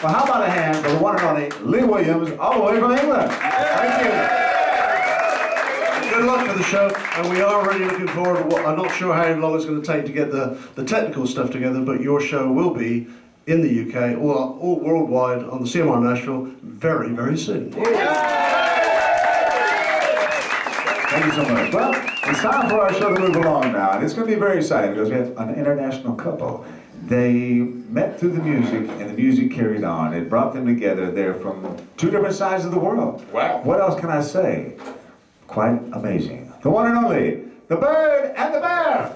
Well, how about a hand for the one and only Lee Williams, all the way from England? Thank you. Good luck for the show, and we are really looking forward to what, I'm not sure how long it's going to take to get the technical stuff together, but your show will be in the UK, or all worldwide on the CMR Nashville very, very soon. Thank you so much. Well, it's time for our show to move along now, and it's going to be very exciting because we have an international couple. They met through the music, and the music carried on. It brought them together. They're from two different sides of the world. Wow. What else can I say? Quite amazing. The one and only, the Bird and the Bear.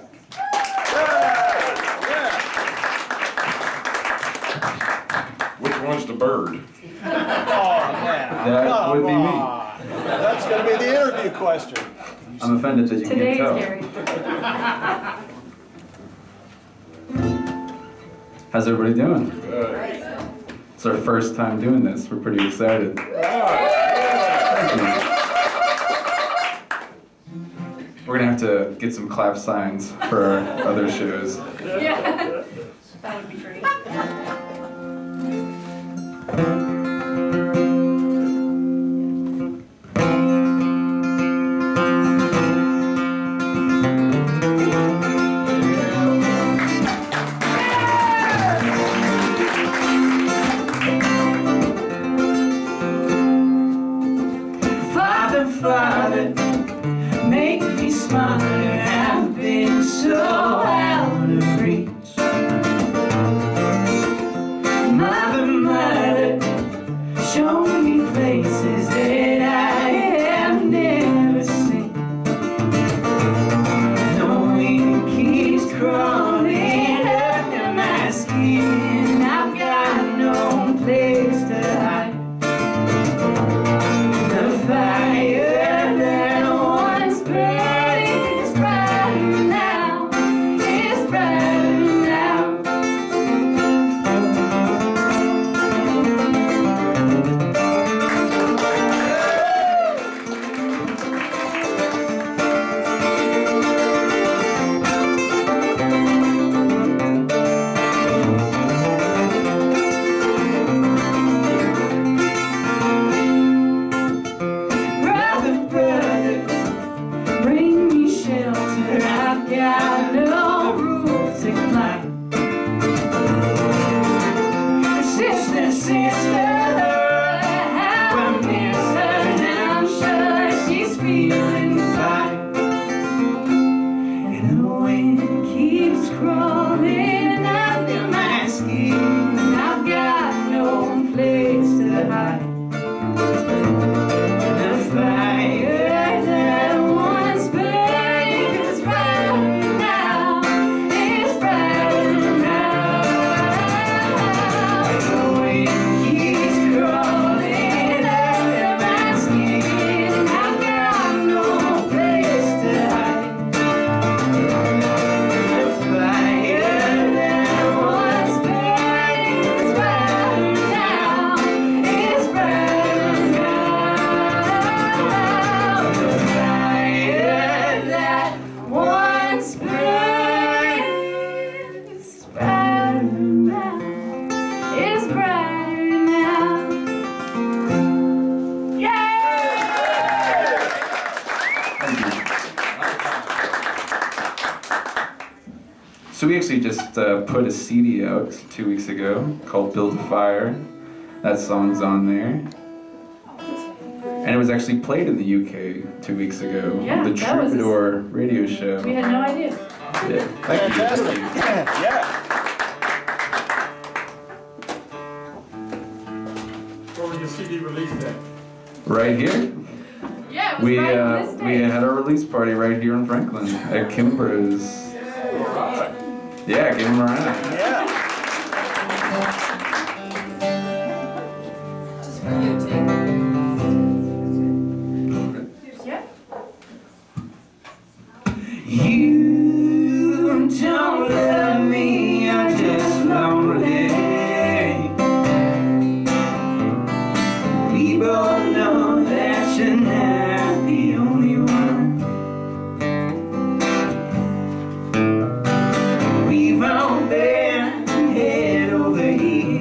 Which one's the bird? That would be me. That's going to be the interview question. I'm offended that you Today can't is tell. Gary. How's everybody doing? Good. It's our first time doing this. We're pretty excited. Thank you. We're gonna have to get some clap signs for our other shows. Yeah. That would be great. Father, make me smarter. I've been so out of reach. Mother, show me places that I have never seen. Knowing keeps crawling under my skin. I've got no place to hide. The fire that once burned is brighter now, is brighter now. Brother, bring me shelter. I've got no roof to climb. Sister, how I miss her, and I'm sure she's feeling fine. And the wind keeps crawling under my skin. I've got no place to hide. The fire that once burned is brighter now, is brighter now. The wind keeps crawling under my skin. I've got no place to hide. The fire that once burned is brighter now, is brighter now. The fire that once burned is brighter now, is brighter now. Yeah! So we actually just put a CD out 2 weeks ago called Build a Fire. That song's on there. And it was actually played in the UK 2 weeks ago. Yeah, The that was Troubadour radio show. We had no idea. Yeah, thank you. Fantastic. Yeah. Where was your CD released at? Right here. Yeah, it was We right on this we day. had our release party right here in Franklin at Kimbro's. Alright. Yeah, give them a round. Yeah. Yeah. You don't love me, you're just lonely. We both know that you're not the only one. We've all been head over heels.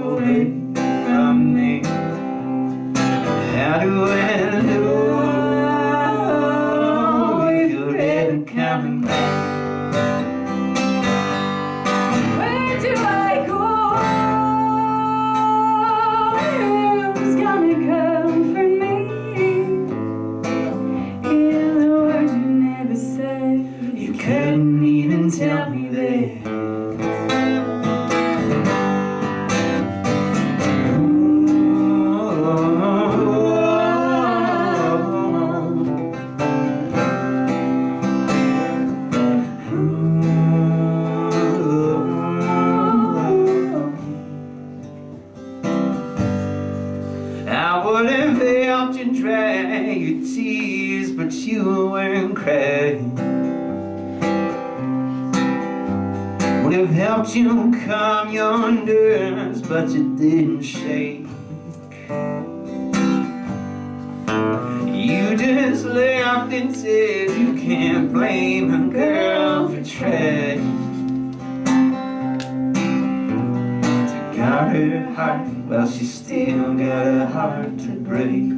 away from me. How do I know if you're ever coming back? Where do I go? Who's gonna come for me? Hear the words you never said. You couldn't even tell me that. I would have helped you dry your tears, but you weren't crying. Would have helped you calm your nerves, but you didn't shake. You just laughed and said you can't blame a girl for trying to guard her heart. Well, she still got a heart to break.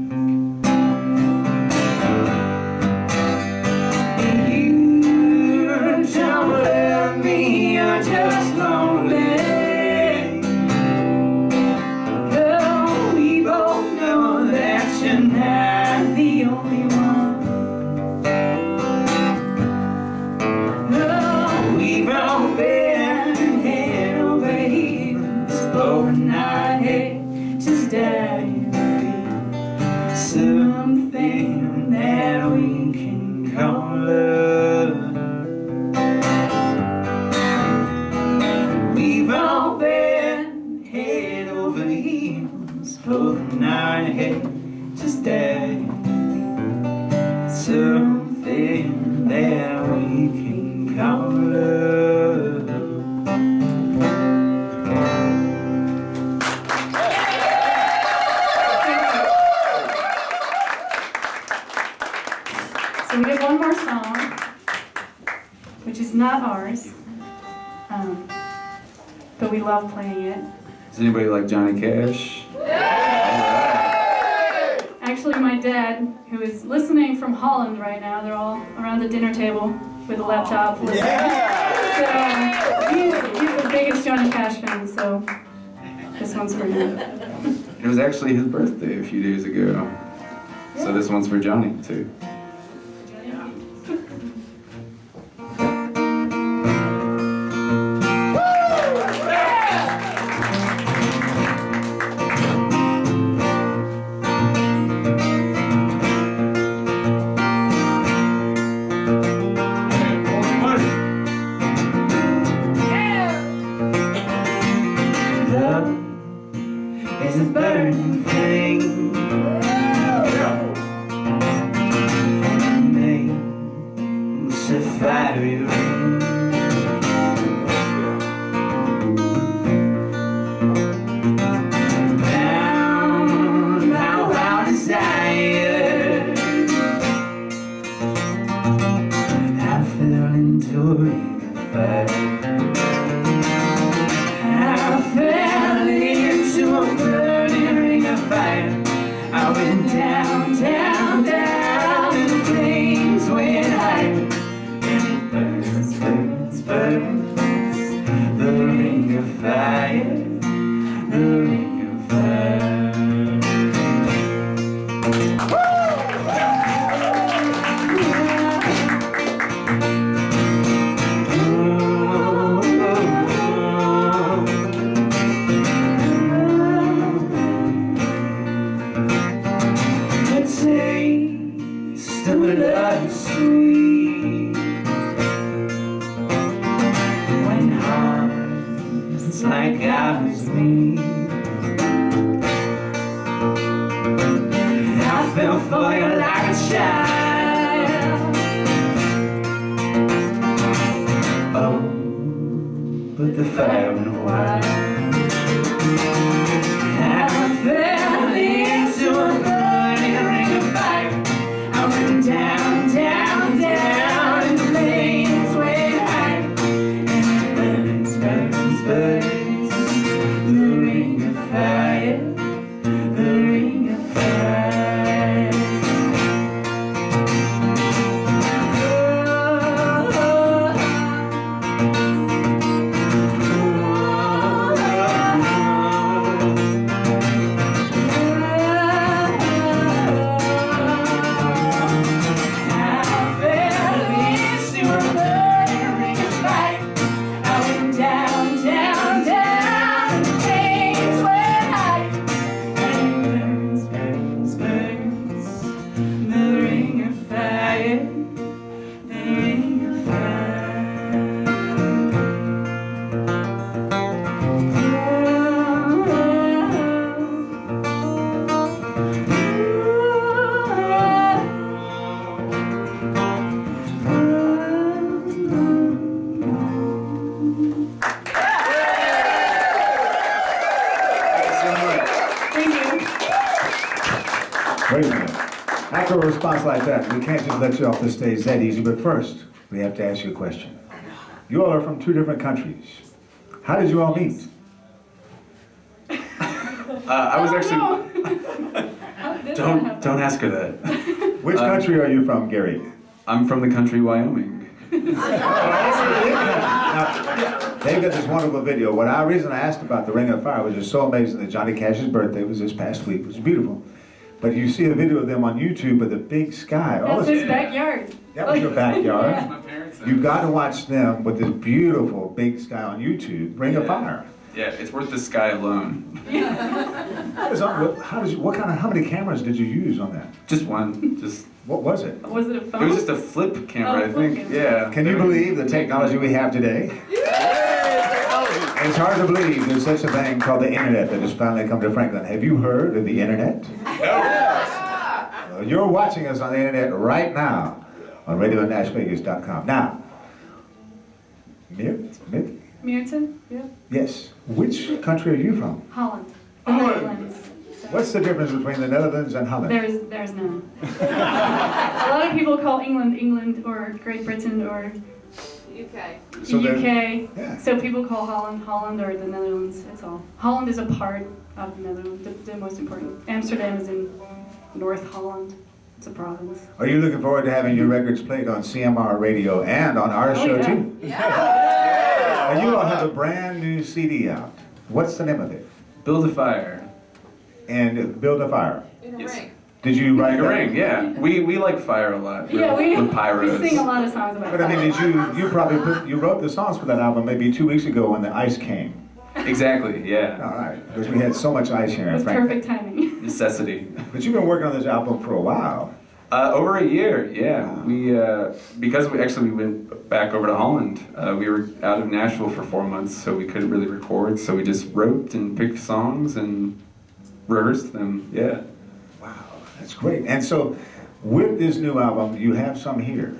You don't love me, you're just lonely. Oh, we both know that you're not the only one. Oh, we've all been head over heels, blowing our head just dying to feel something that we can call love. We've all been head over heels, holding our head just dying to feel something that we can call love. So we have one more song, which is not ours, but we love playing it. Does anybody like Johnny Cash? Actually, my dad, who is listening from Holland right now, they're all around the dinner table with a laptop listening. So he's the biggest Johnny Cash fan, so this one's for him. It was actually his birthday a few days ago. So this one's for Johnny, too. Love is a burning thing, and makes a fiery ring. Bound by wild desire, I fell into a ring of fire. I fell into a burning ring of fire. Wait a minute. After a response like that, we can't just let you off the stage that easy, but first, we have to ask you a question. You all are from two different countries. How did you all meet? I was actually. How did that happen? Don't ask her that. Which country are you from, Gary? I'm from the country Wyoming. Now, they've got this wonderful video. Reason I asked about the Ring of Fire was just so amazing that Johnny Cash's birthday was this past week. It was beautiful. But you see a video of them on YouTube with the big sky. That's his backyard. That was your backyard. Yeah. My parents. You got to watch them with this beautiful big sky on YouTube. Ring of Fire. Yeah, it's worth the sky alone. How many cameras did you use on that? Just one. What was it? Was it a phone? It was just a flip camera, I flip think. camera. Yeah. Can you believe the technology we have today? It's hard to believe there's such a thing called the internet that has finally come to Franklin. Have you heard of the internet? You're watching us on the internet right now on radio@nashvegas.com. Now, Meerton? Yeah. yes. Which country are you from? Holland. The Netherlands. What's the difference between the Netherlands and Holland? There's none. A lot of people call England or Great Britain or UK. So UK. yeah. So people call Holland or the Netherlands. That's all. Holland is a part of the Netherlands, the most important. Amsterdam is in North Holland. It's a province. Are you looking forward to having your records played on CMR radio and on our show yeah. too? And you all have a brand new CD out. What's the name of it? Build a fire. And Build a Fire. In a Yes. ring. Did you write Like a that? ring, yeah. We like fire a lot. Yeah, We're we pyros. sing a lot of songs about But I mean, fire. you wrote the songs for that album maybe 2 weeks ago when the ice came. Exactly, yeah. All right, because we had so much ice here It in was Frankfurt. perfect timing. Necessity. But you've been working on this album for a while. Over a year, yeah. Because we went back over to Holland. We were out of Nashville for 4 months, so we couldn't really record. So we just wrote and picked songs and rehearsed them. Yeah. Wow, that's great. And so, with this new album, you have some here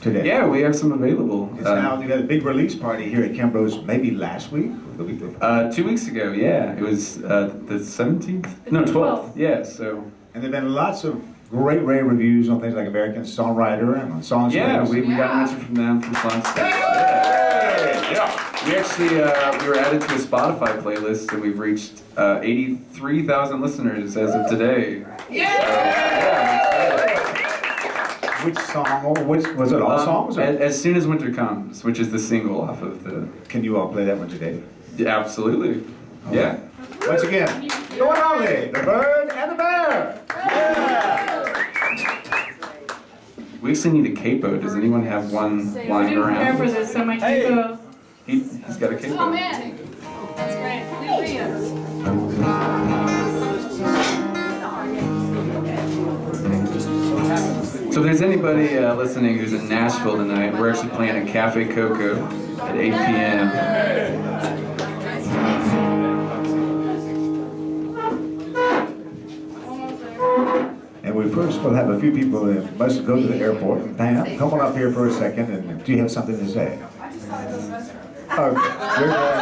today. Yeah, we have some available. It's now, you had a big release party here at Kimbro's maybe last week or the week before. 2 weeks ago, yeah. It was the 17th? No, 12th. Yeah, so. And there have been lots of great rave reviews on things like American Songwriter and on Songs. Yeah, Release. we got a mention from them for songs. Yeah. We actually we were added to a Spotify playlist, and we've reached 83,000 listeners as of today. Which song, or which, was it all songs? Or? As Soon as Winter Comes, which is the single off of the. Can you all play that one today? Absolutely. Yeah. Once again, the one only, the bird and the bear. We actually need a capo. Does anyone have one I lying didn't prepare for around? this, so my capo. He's got a capo. Oh man, that's great. Leave hands. So if there's anybody listening who's in Nashville tonight, we're actually playing at Café Coco at 8 p.m. And we first will have a few people that must go to the airport. And Pam, come on up here for a second, and do you have something to say? Okay, you're going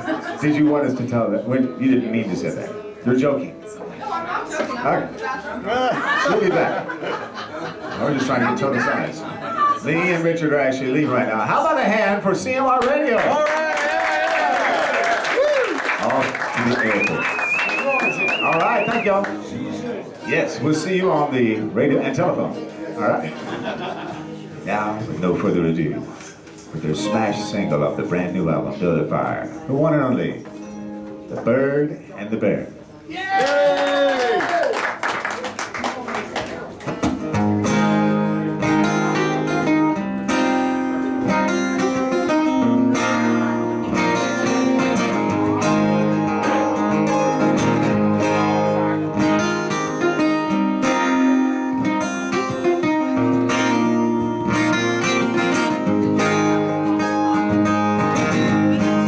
somewhere. Did you want us to tell that? Well, you didn't mean to say that. You're joking. Okay. We'll be back. We're just trying to get total size. Lee and Richard are actually leaving right now. How about a hand for CMR Radio? All right. Off to the airport. All right, thank y'all. Yes, we'll see you on the radio and telephone. All right. Now, with no further ado, with their smash single off the brand new album, Build a Fire, the one and only, The Bird and the Bear.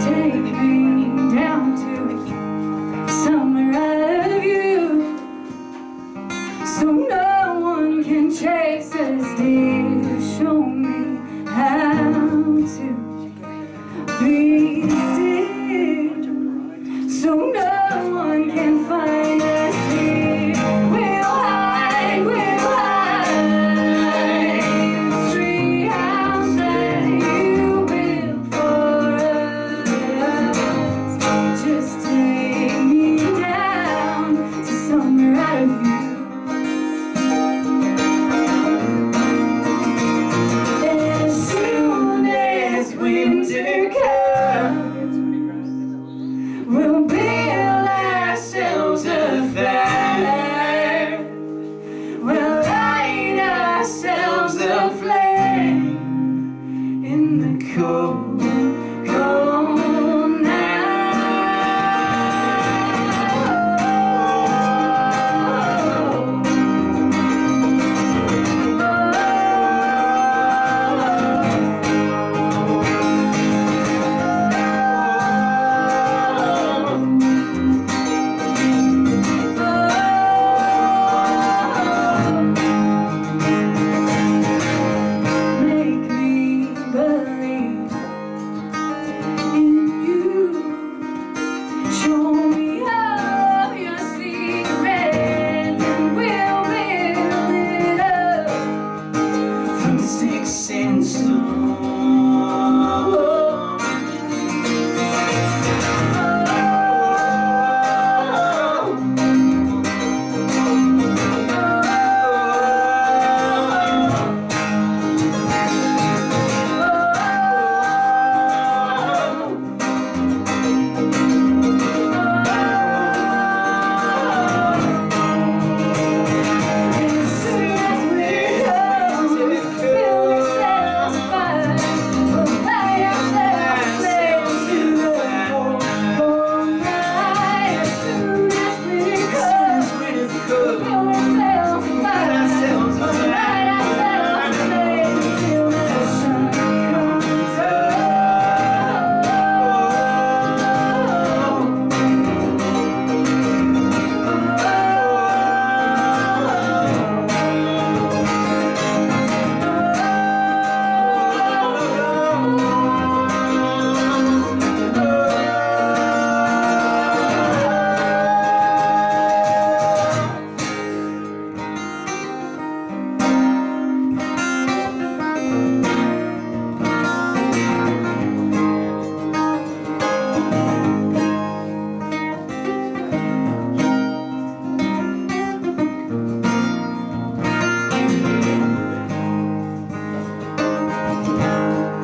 Take me down to somewhere out of you, so no one can chase us dear. Show me how to be still, so no one can find us here. Show me all your secrets and we'll build it up from sticks and stone.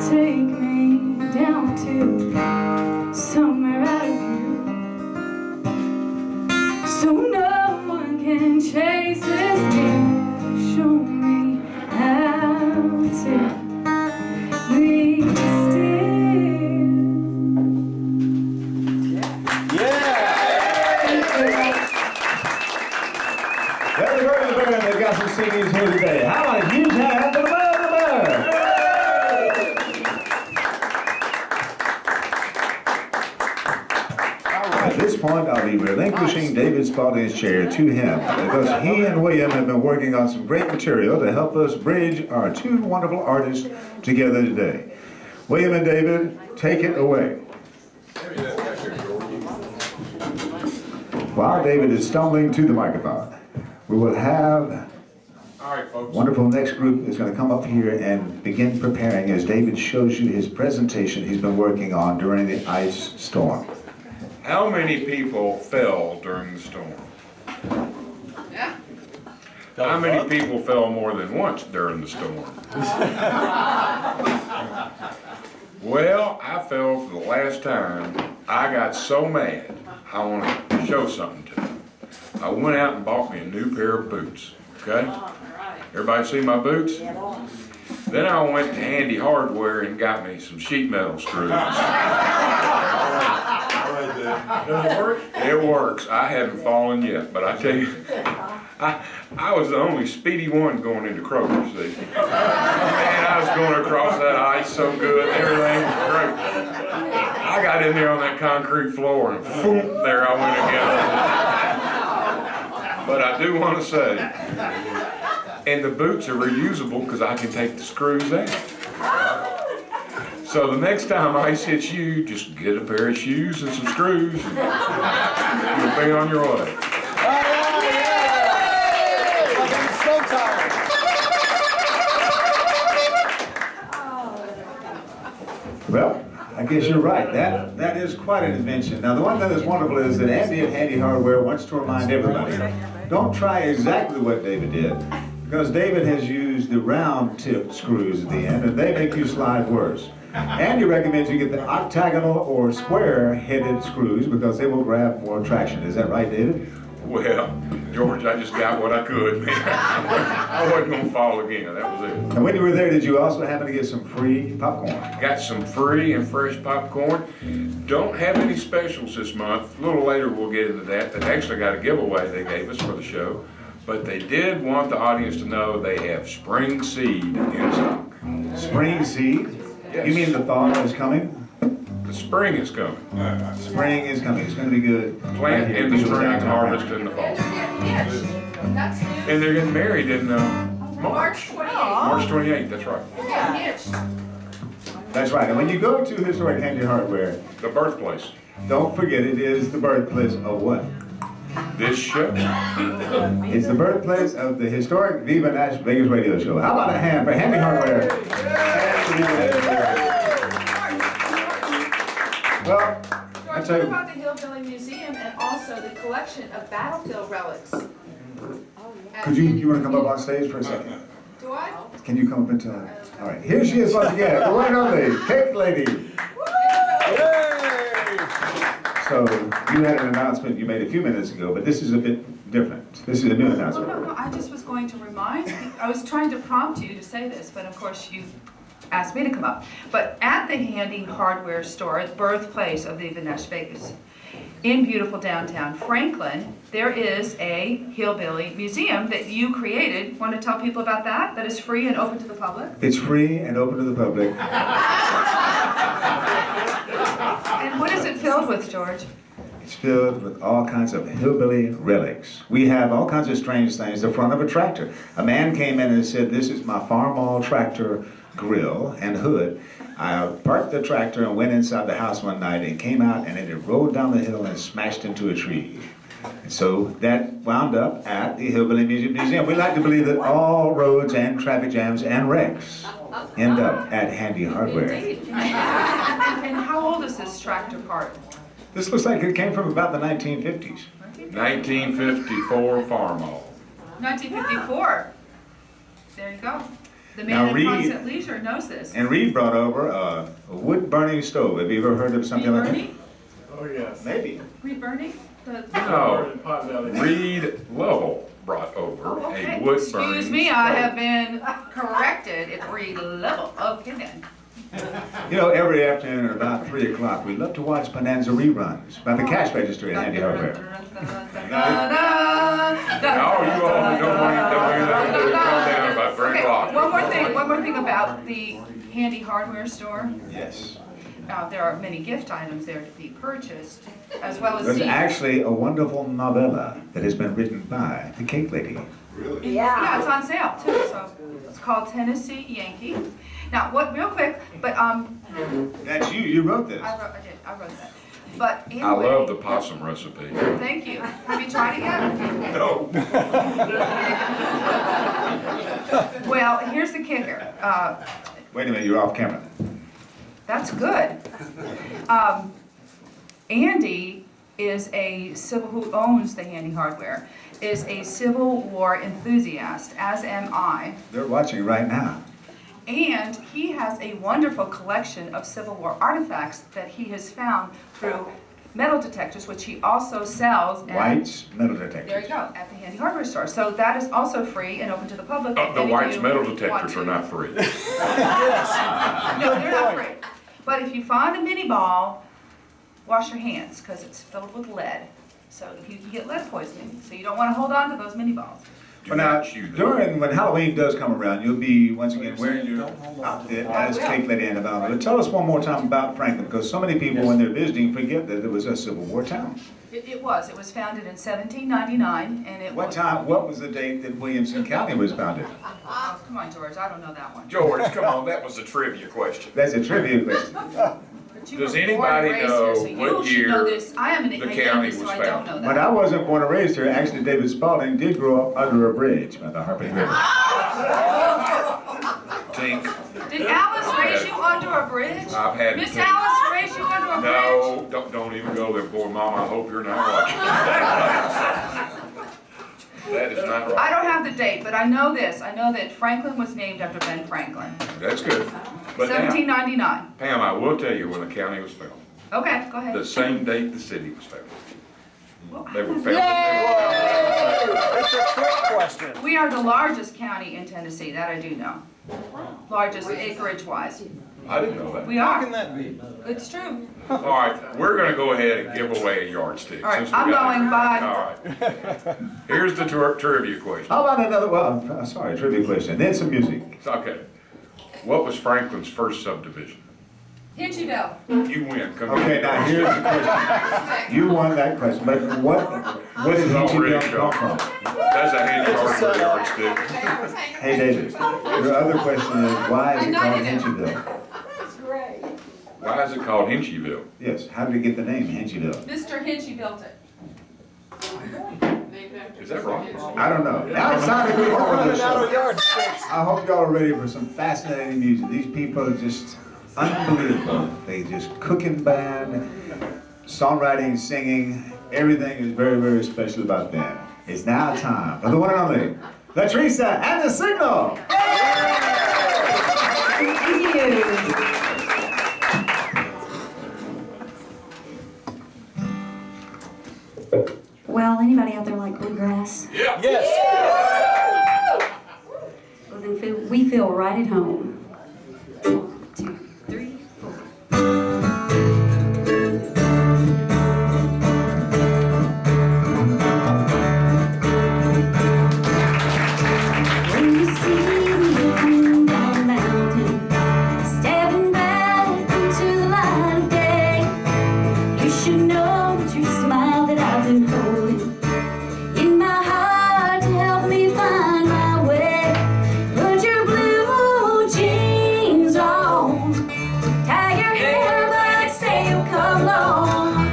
Take me down to somewhere out of view, so no one can chase this dream. Show me how to be still. They've got some CDs here today. How about a huge hand for the man? At this point, I'll be relinquishing David's spot in his chair to him because he and William have been working on some great material to help us bridge our two wonderful artists together today. William and David, take it away. While David is stumbling to the microphone, we will have wonderful next group is going to come up here and begin preparing as David shows you his presentation he's been working on during the ice storm. How many people fell during the storm? How many people fell more than once during the storm? Well, I fell for the last time. I got so mad, I want to show something to you. I went out and bought me a new pair of boots, okay? Everybody see my boots? Then I went to Handy Hardware and got me some sheet metal screws. Does it work? It works. I haven't fallen yet, but I tell you, I was the only speedy one going into Kroger, see? Man, I was going across that ice so good, everything was great. I got in there on that concrete floor and boom, there I went again. But I do want to say, and the boots are reusable because I can take the screws out. So the next time ice hits you, just get a pair of shoes and some screws and you'll be on your way. Well, I guess you're right. That is quite an invention. Now, the one thing that's wonderful is that Andy at Handy Hardware wants to remind everybody, don't try exactly what David did, because David has used the round tip screws at the end, and they make you slide worse. Andy recommends you get the octagonal or square headed screws because they will grab more traction. Is that right, David? Well, George, I just got what I could, man. I wasn't gonna fall again, that was it. And when you were there, did you also happen to get some free popcorn? Got some free and fresh popcorn. Don't have any specials this month. A little later we'll get into that. They actually got a giveaway they gave us for the show. But they did want the audience to know they have spring seed in stock. Spring seed? Yes. You mean the thaw is coming? The spring is coming. Spring is coming. It's going to be good. Plant in the spring, harvest in the fall. And they're getting married in March. March 28th, that's right. That's right. And when you go to historic Handy Hardware, The birthplace. don't forget it is the birthplace of what? This show. It's the birthplace of the historic Viva Nash Vegas radio show. How about a hand for Handy Hardware? Well, I George, tell what you, about the HillBilly Museum and also the collection of battlefield relics? could you want to come up on stage for a second? Do I? Can you come up and tell her? All right, here she is once again, the one and only Cake Lady. So you had an announcement you made a few minutes ago, but this is a bit different. This is a new Oh, announcement. no, I just was going to remind, I was trying to prompt you to say this, but of course you asked me to come up. But at the Handy Hardware store, the birthplace of Viva NashVegas, in beautiful downtown Franklin, there is a Hillbilly Museum that you created. Want to tell people about that? That is free and open to the public? It's free and open to the public. And what is it filled with, George? It's filled with all kinds of hillbilly relics. We have all kinds of strange things. The front of a tractor. A man came in and said, "This is my Farmall tractor grill and hood. I parked the tractor and went inside the house one night and came out and it had rolled down the hill and smashed into a tree." And so that wound up at the Hillbilly Museum. We like to believe that all roads and traffic jams and wrecks end up at Handy Hardware. Indeed. And how old is this tractor part? This looks like it came from about the 1950s. 1954 Farmall. 1954. There you go. The Now, man in Reed- Constant Leisure knows this. And Reed brought over a wood-burning stove. Have you ever heard of something like that? Bernie? Oh, yes. Maybe. Reed Bernie? No, Reed Lovell brought over Oh, okay. a wood burning. Excuse me, I have been corrected. It's Reed Level. Okay then. You know, every afternoon at about 3 o'clock, we love to watch Bonanza reruns about the cash register at Handy Hardware. No, you all don't calm down about 3 Okay, o'clock. one more thing about the Handy Hardware store. Yes. There are many gift items there to be purchased, as well as There's the... actually a wonderful novella that has been written by the Cake Lady. Yeah, it's on sale too, so it's called Tennessee Yankee. Now, real quick, but, That's you wrote this. I wrote that. But anyway. I love the possum recipe. Thank you. Have you tried it yet? No. Well, here's the kicker. Wait a minute, you're off camera. That's good. Andy is who owns the Handy Hardware, is a Civil War enthusiast, as am I. They're watching right now. And he has a wonderful collection of Civil War artifacts that he has found through metal detectors, which he also sells at, White's metal detectors. there you go, at the Handy Hardware store. So that is also free and open to the public. The Any of White's you metal want detectors to- are not free. No, they're not free. But if you find a mini ball, wash your hands, because it's filled with lead. So you can get lead poisoning. So you don't want to hold on to those mini balls. Do Well, now, not chew them. when Halloween does come around, you'll be once again wearing your outfit as Cake Lady Annabelle. But tell us one more time about Franklin, because so many people when they're visiting forget that it was a Civil War town. It was. It was founded in 1799, and it What was... time? What was the date that Williamson County was founded? Oh, come on, George. I don't know that one. George, come on, that was a trivia question. That's a trivia question. But you Does were anybody born and raised know here, so you what should know year this. I am an the Yankee, county so was I don't founded? know When that. I wasn't born and raised here, actually David Spalding did grow up under a bridge by the Harpy River. Tink, Did Alice raise you under a bridge? I've had Miss to- Alice raised you under a bridge? no, don't even go there, boy, Mama, I hope you're not watching. That is not I right. don't have the date, but I know this. I know that Franklin was named after Ben Franklin. That's good. But now, 1799. Pam, I will tell you when the county was founded. Okay, go ahead. The same date the city was founded. Well, They were founded. It's a trick question. we are the largest county in Tennessee, that I do know. Largest acreage-wise. I didn't know that. We How can are. that be? It's true. All right, we're gonna go ahead and give away a yardstick. All right, since we I'm got going, here. bye. All right. Here's the trivia question. How about another, well, sorry, trivia question, then some music. It's okay. What was Franklin's first subdivision? Hinchyville. You win. Come Okay, here. now here's the question. You won that question, but what did Hinchyville come from? That's a handy hardware yardstick. Hey, David, your other question is, why is it called Hinchyville? Why is it called Hinchyville? Yes, how did it get the name, Hinchyville? Mr. Hinchy built it. Is that right? I don't know. Now it's time to move on to the show. yardsticks. I hope y'all are ready for some fascinating music. These people are just unbelievable. They just cook and band, songwriting, singing. Everything is very, very special about them. It's now time for the one and only LaTresa and the Signal. Thank you. Well, anybody out there like bluegrass? Yes. Well, then we feel right at home. 1, 2, 3, 4. When you see me coming down the mountain, stepping back into the light of day, you should know that your smile that I've been holding in my heart to help me find my way. Put your blue jeans on, tie your hair back, say you'll come along.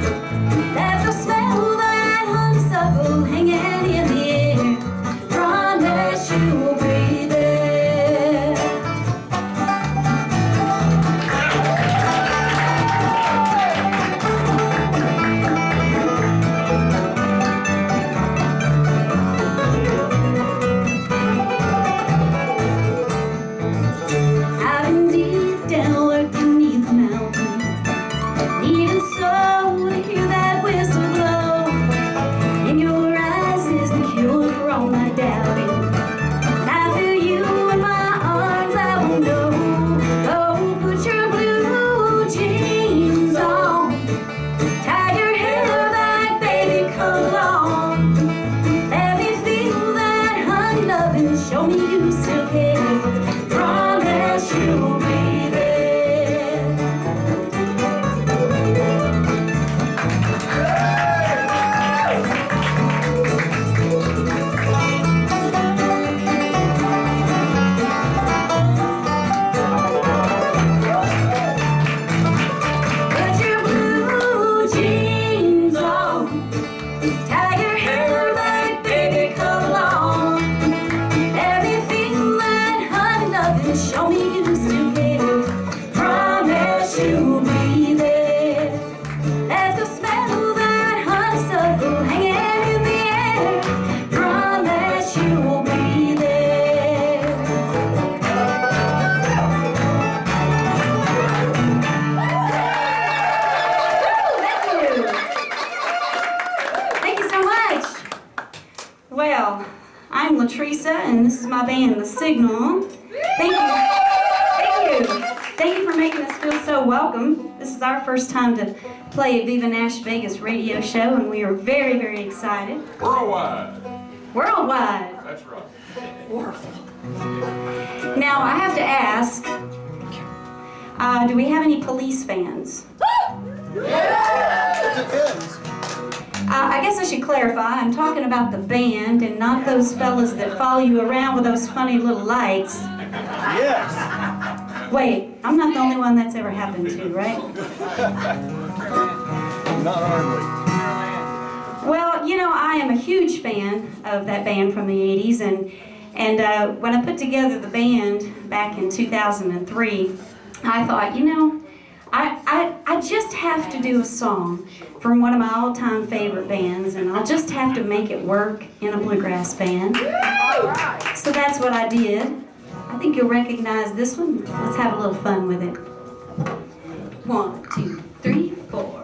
That's the smell of that honeysuckle hanging in the air. Promise you'll be there. I've been deep down lurking beneath the mountain, needing so to hear that whistle blow. In your eyes is the cure for all my doubting. When I feel you in my arms, I will know. Oh, put your blue jeans on, tie your hair back, baby, come along. Let me feel that honey loving, show me you still care. Promise you'll be there. Put your blue jeans on, tie your hair back, baby, come along. Let me feel that honey loving, show me you still care. Promise you'll be there. Let's go smell that honeysuckle hanging in the air. Promise you'll be there. Thank you. Thank you so much. Well, I'm LaTresa, and this is my band, The Signal. Thank you. Thank you. Thank you for making us feel so welcome. This is our first time to play a Viva NashVegas radio show, and we are very, very excited. Worldwide. Worldwide. That's right. Now, I have to ask, do we have any police fans? Depends. I guess I should clarify, I'm talking about the band and not those fellas that follow you around with those funny little lights. Yes. Wait, I'm not the only one that's ever happened to, right? Not hardly. Well, you know, I am a huge fan of that band from the 80s, and when I put together the band back in 2003, I thought, you know, I just have to do a song from one of my all-time favorite bands, and I'll just have to make it work in a bluegrass band. So that's what I did. I think you'll recognize this one. Let's have a little fun with it. 1, 2, 3, 4.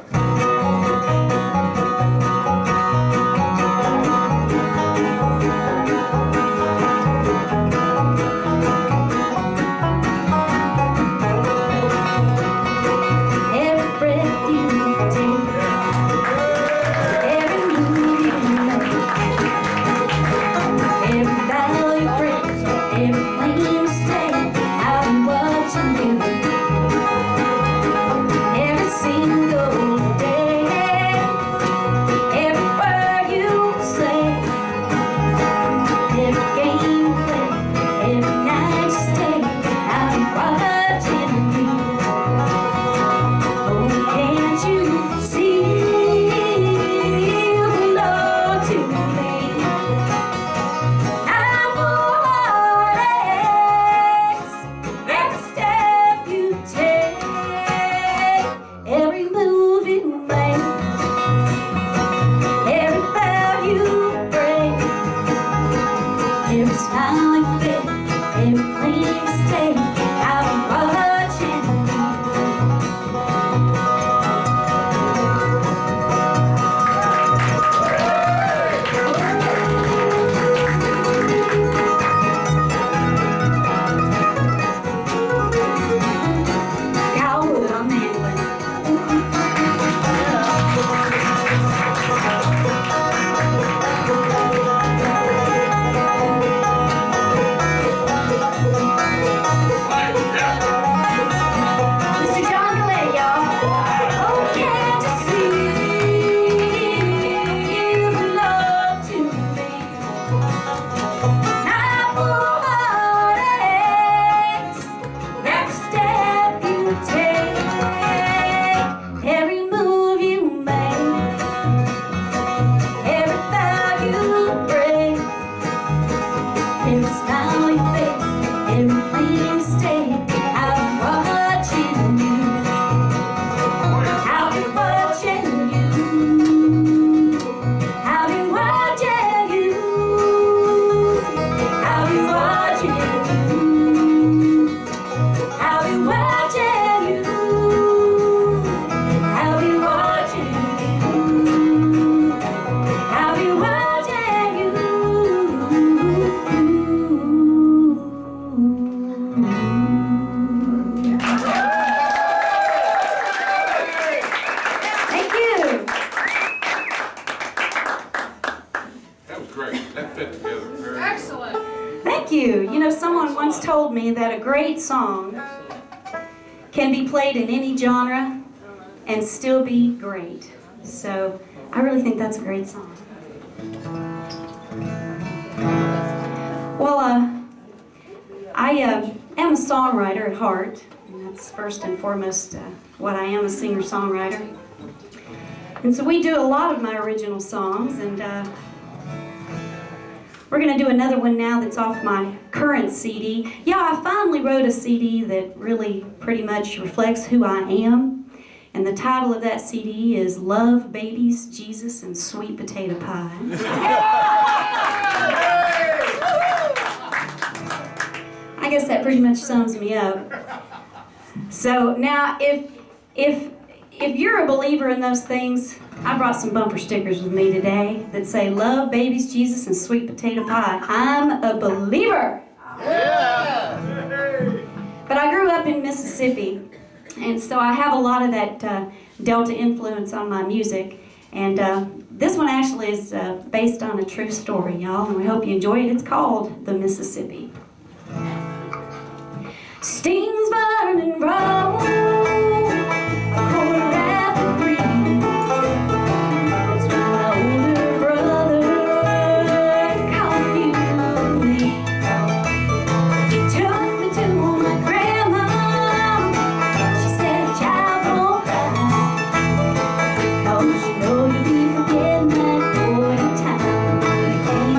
Every breath you take, every move you make, every vow you break, every plane you stay, I've been watching you. Every single That fit together very well. Excellent. Thank you. You know, someone once told me that a great song can be played in any genre and still be great. So I really think that's a great song. Well, I am a songwriter at heart, and that's first and foremost what I am, a singer-songwriter. And so we do a lot of my original songs, and we're going to do another one now that's off my current CD. Yeah, I finally wrote a CD that really pretty much reflects who I am. And the title of that CD is Love, Babies, Jesus, and Sweet Potato Pie. I guess that pretty much sums me up. So now, if you're a believer in those things, I brought some bumper stickers with me today that say, Love, Babies, Jesus, and Sweet Potato Pie. I'm a believer. Yeah. But I grew up in Mississippi, and so I have a lot of that Delta influence on my music. And this one actually is based on a true story, y'all, and we hope you enjoy it. It's called The Mississippi. Steam's burning road, a quarter after 3. It's my older brother confused me. Took me to my grandma. She said, "Child, don't cry, 'cause you know you'll be forgetting that boy in time. You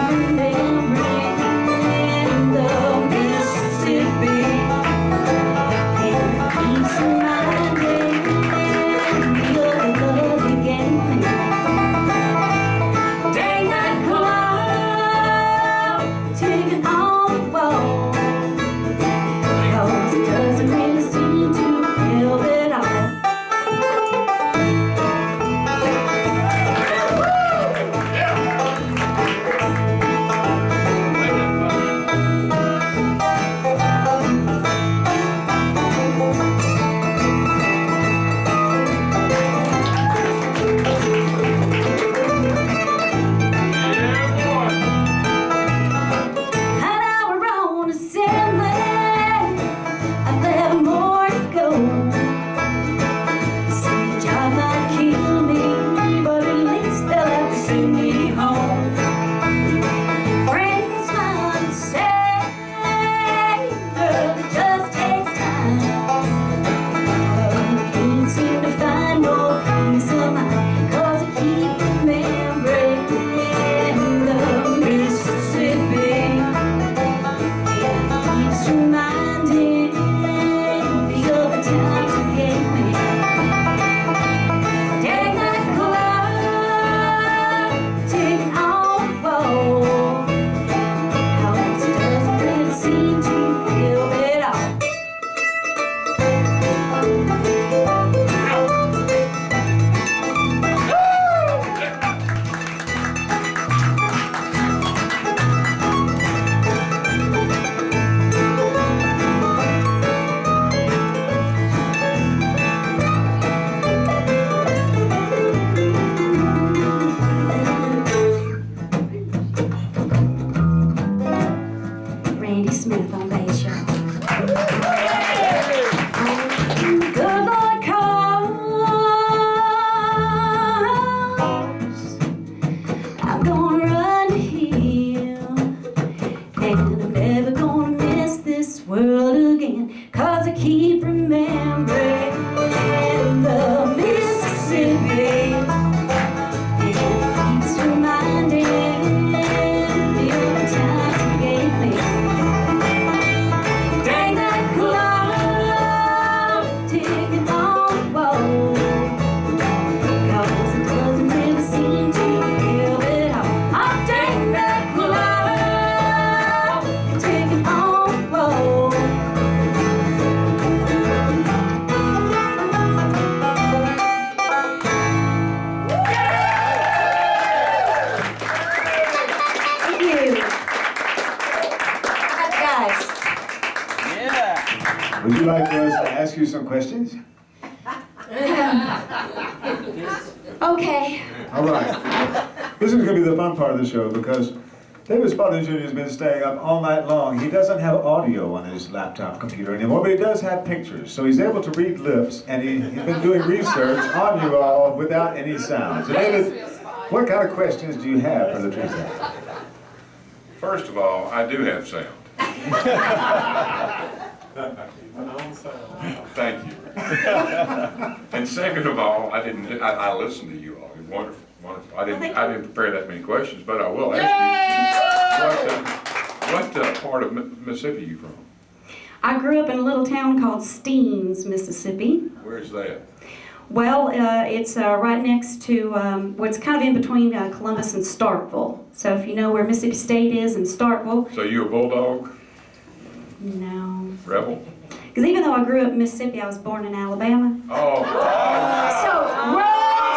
keep remembering the Mississippi." Would you like for us to ask you some questions? Okay. All right. This is going to be the fun part of the show because David Spalding Jr. has been staying up all night long. He doesn't have audio on his laptop computer anymore, but he does have pictures. So he's able to read lips, and he's been doing research on you all without any sound. So David, what kind of questions do you have for LaTresa? First of all, I do have sound. Thank you. And second of all, I listened to you all. You're wonderful, wonderful. I didn't prepare that many questions, but I will ask you, what part of Mississippi are you from? I grew up in a little town called Steens, Mississippi. Where's that? Well, it's right next to, what's kind of in between Columbus and Starkville. So if you know where Mississippi State is in Starkville. So you a bulldog? No. Rebel? Because even though I grew up in Mississippi, I was born in Alabama. Oh. So, roll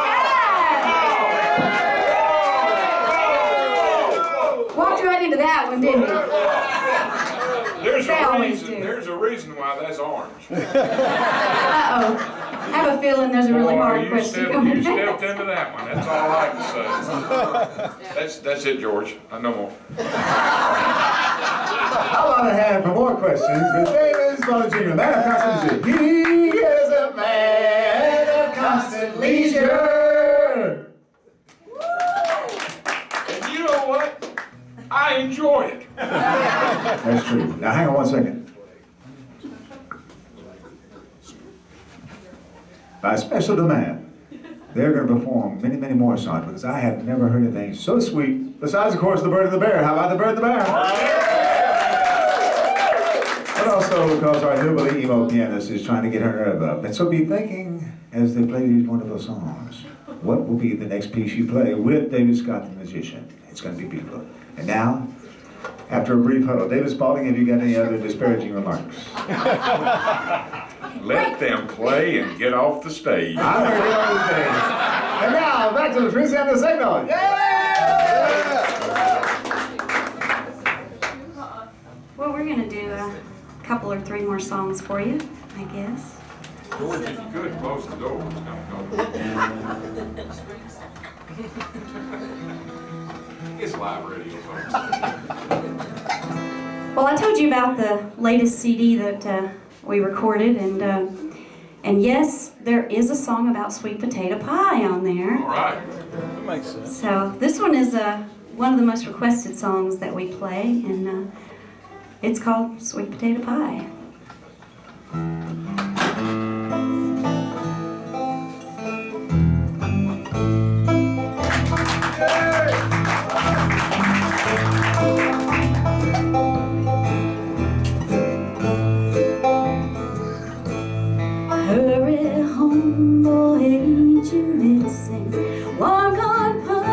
tide! Walked right into that one, didn't you? There's a reason why that's orange. Uh-oh. I have a feeling there's a really hard question coming. You stepped into that one. That's all I can say. That's it, George. No more. How about a hand for more questions with David Spalding Jr., man of constant leisure. He is a man of constant leisure. And you know what? I enjoy it. That's true. Now hang on one second. By special demand, they're going to perform many, many more songs because I have never heard anything so sweet. Besides, of course, the Bird and the Bear. How about the Bird and the Bear? But also because our HillBilly Emo pianist is trying to get her nerve up. And so be thinking, as they play these wonderful songs, what will be the next piece you play with David Scott, the musician? It's going to be beautiful. And now, after a brief huddle, David Spalding, have you got any other disparaging remarks? Let them play and get off the stage. I'm going to get on the stage. And now, back to LaTresa and the signal. Well, we're going to do a couple or three more songs for you, I guess. George, if you could, close the door. It's live radio, folks. Well, I told you about the latest CD that we recorded, and yes, there is a song about sweet potato pie on there. All right. That makes sense. So this one is one of the most requested songs that we play, and it's called Sweet Potato Pie. Hurry home, boy, ain't you missing? One good pull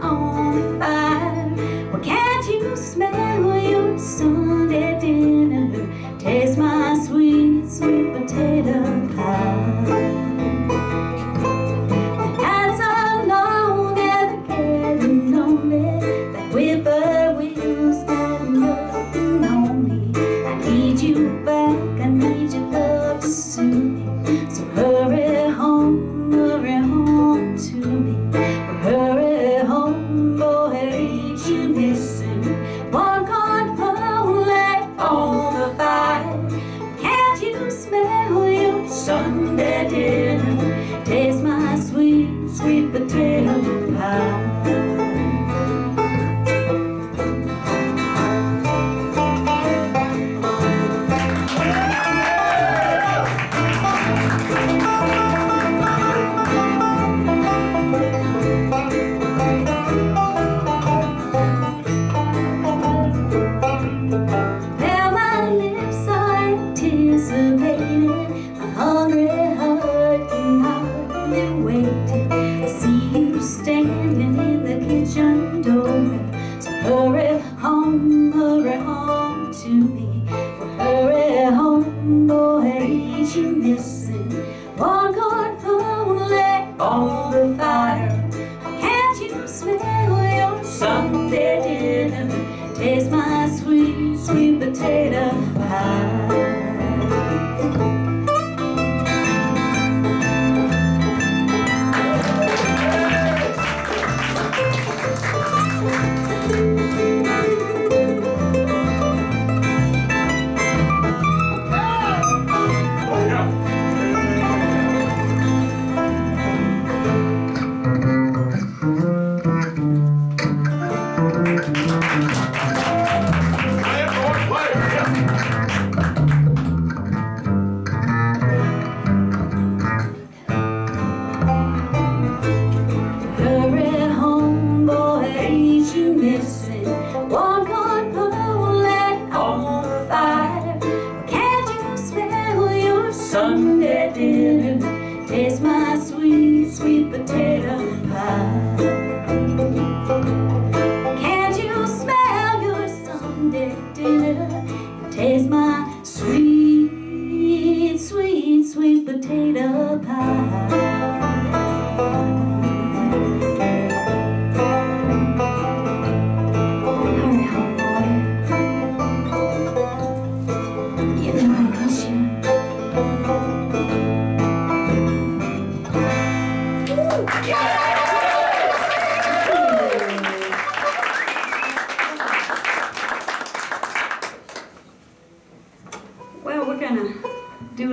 on the fire. Well, can't you smell your Sunday dinner? Taste my sweet, sweet potato pie. That's how long as the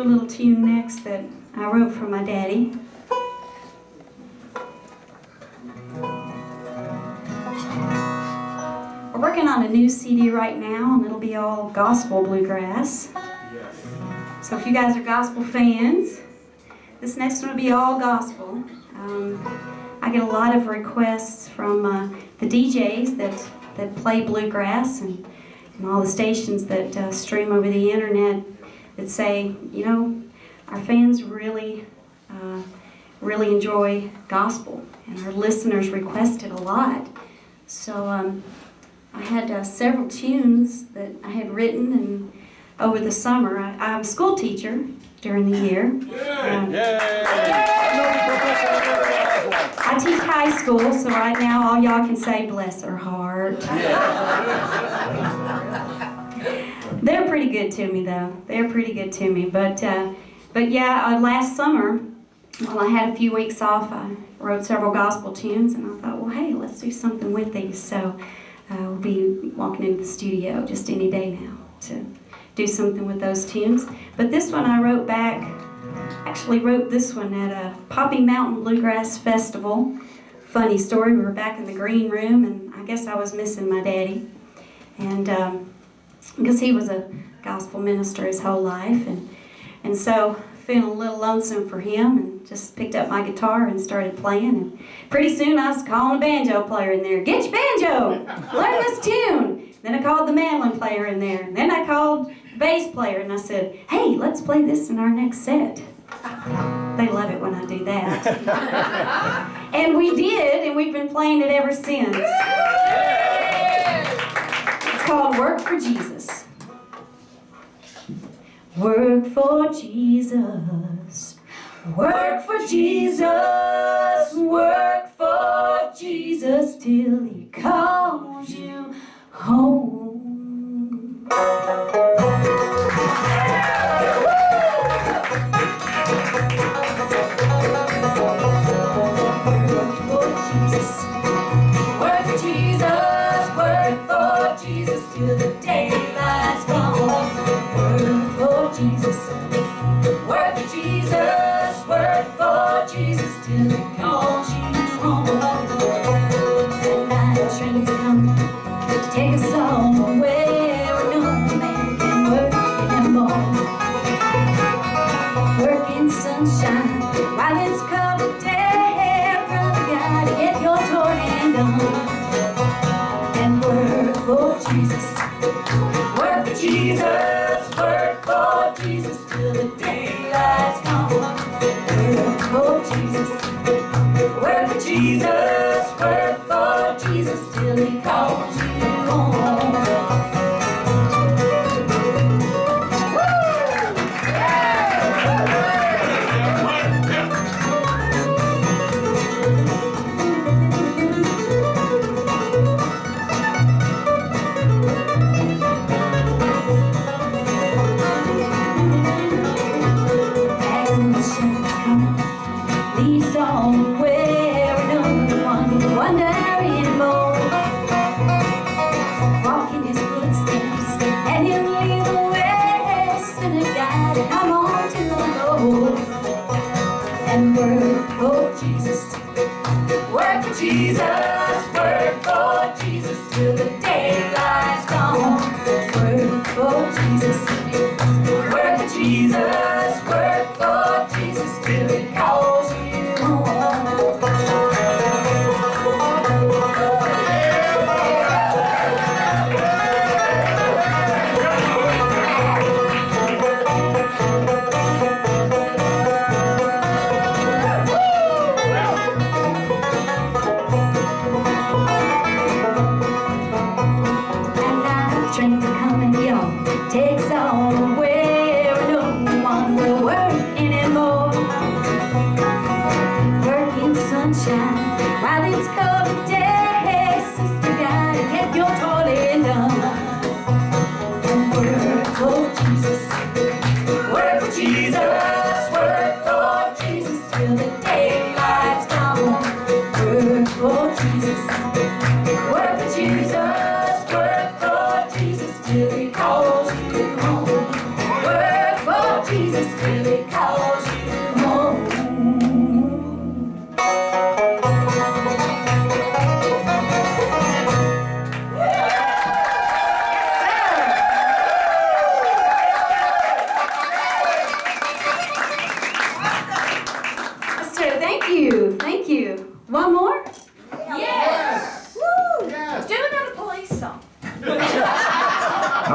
a little tune next that I wrote for my daddy. We're working on a new CD right now, and it'll be all gospel bluegrass. So if you guys are gospel fans, this next one will be all gospel. I get a lot of requests from the DJs that play bluegrass and all the stations that stream over the internet that say, you know, our fans really enjoy gospel, and our listeners request it a lot. So I had several tunes that I had written, and over the summer, I'm a school teacher during the year. I teach high school, so right now all y'all can say, bless her heart. They're pretty good to me, though. They're pretty good to me. But yeah, last summer, while I had a few weeks off, I wrote several gospel tunes, and I thought, well, hey, let's do something with these. So we'll be walking into the studio just any day now to do something with those tunes. But this one I wrote back, actually wrote this one at a Poppy Mountain Bluegrass Festival. Funny story, we were back in the green room, and I guess I was missing my daddy. And because he was a gospel minister his whole life, and so feeling a little lonesome for him, and just picked up my guitar and started playing, and pretty soon I was calling a banjo player in there. Get your banjo! Learn this tune! Then I called the mandolin player in there, and then I called the bass player, and I said, hey, let's play this in our next set. They love it when I do that. And we did, and we've been playing it ever since. It's called Work for Jesus. Work for Jesus. Work for Jesus. Work for Jesus till he calls you home. Till the daylight's gone. Work for Jesus. Work for Jesus. Work for Jesus till he calls you home. The night train's coming to take us all away where no man can work anymore. Work in sunshine while it's cold day. Brother, gotta get your toy and done. And work for Jesus. Work for Jesus. Work for Jesus till the daylight's gone. Work for Jesus. Work for Jesus. Work for Jesus till he calls you home. Jesus, work for Jesus till the daylight's gone. Work for Jesus, work for Jesus, work for Jesus till he calls you home.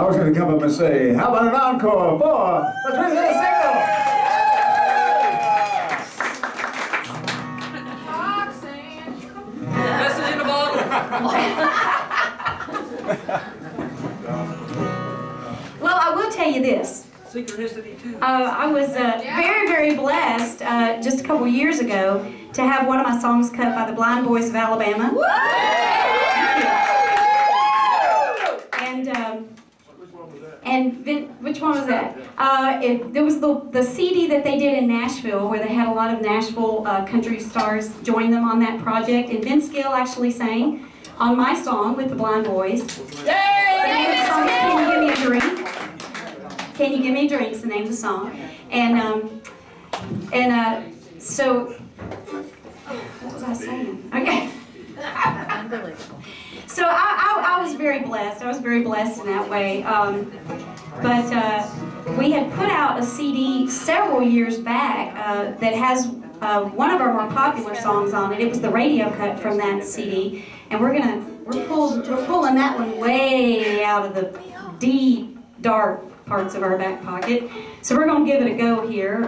was going to come up and say, how about an encore for LaTresa Single? Message in the bottle. Well, I will tell you this. Synchronicity too. I was very, very blessed just a couple years ago to have one of my songs cut by the Blind Boys of Alabama. Which one was that? There was the CD that they did in Nashville, where they had a lot of Nashville country stars join them on that project, and Vince Gill actually sang on my song with the Blind Boys. The name of the song is Can You Give Me a Drink? Can You Give Me a Drink is the name of the song. So, what was I saying? Okay. So I was very blessed. I was very blessed in that way. But we had put out a CD several years back that has one of our more popular songs on it. It was the radio cut from that CD, and we're pulling that one way out of the deep, dark parts of our back pocket. So we're going to give it a go here.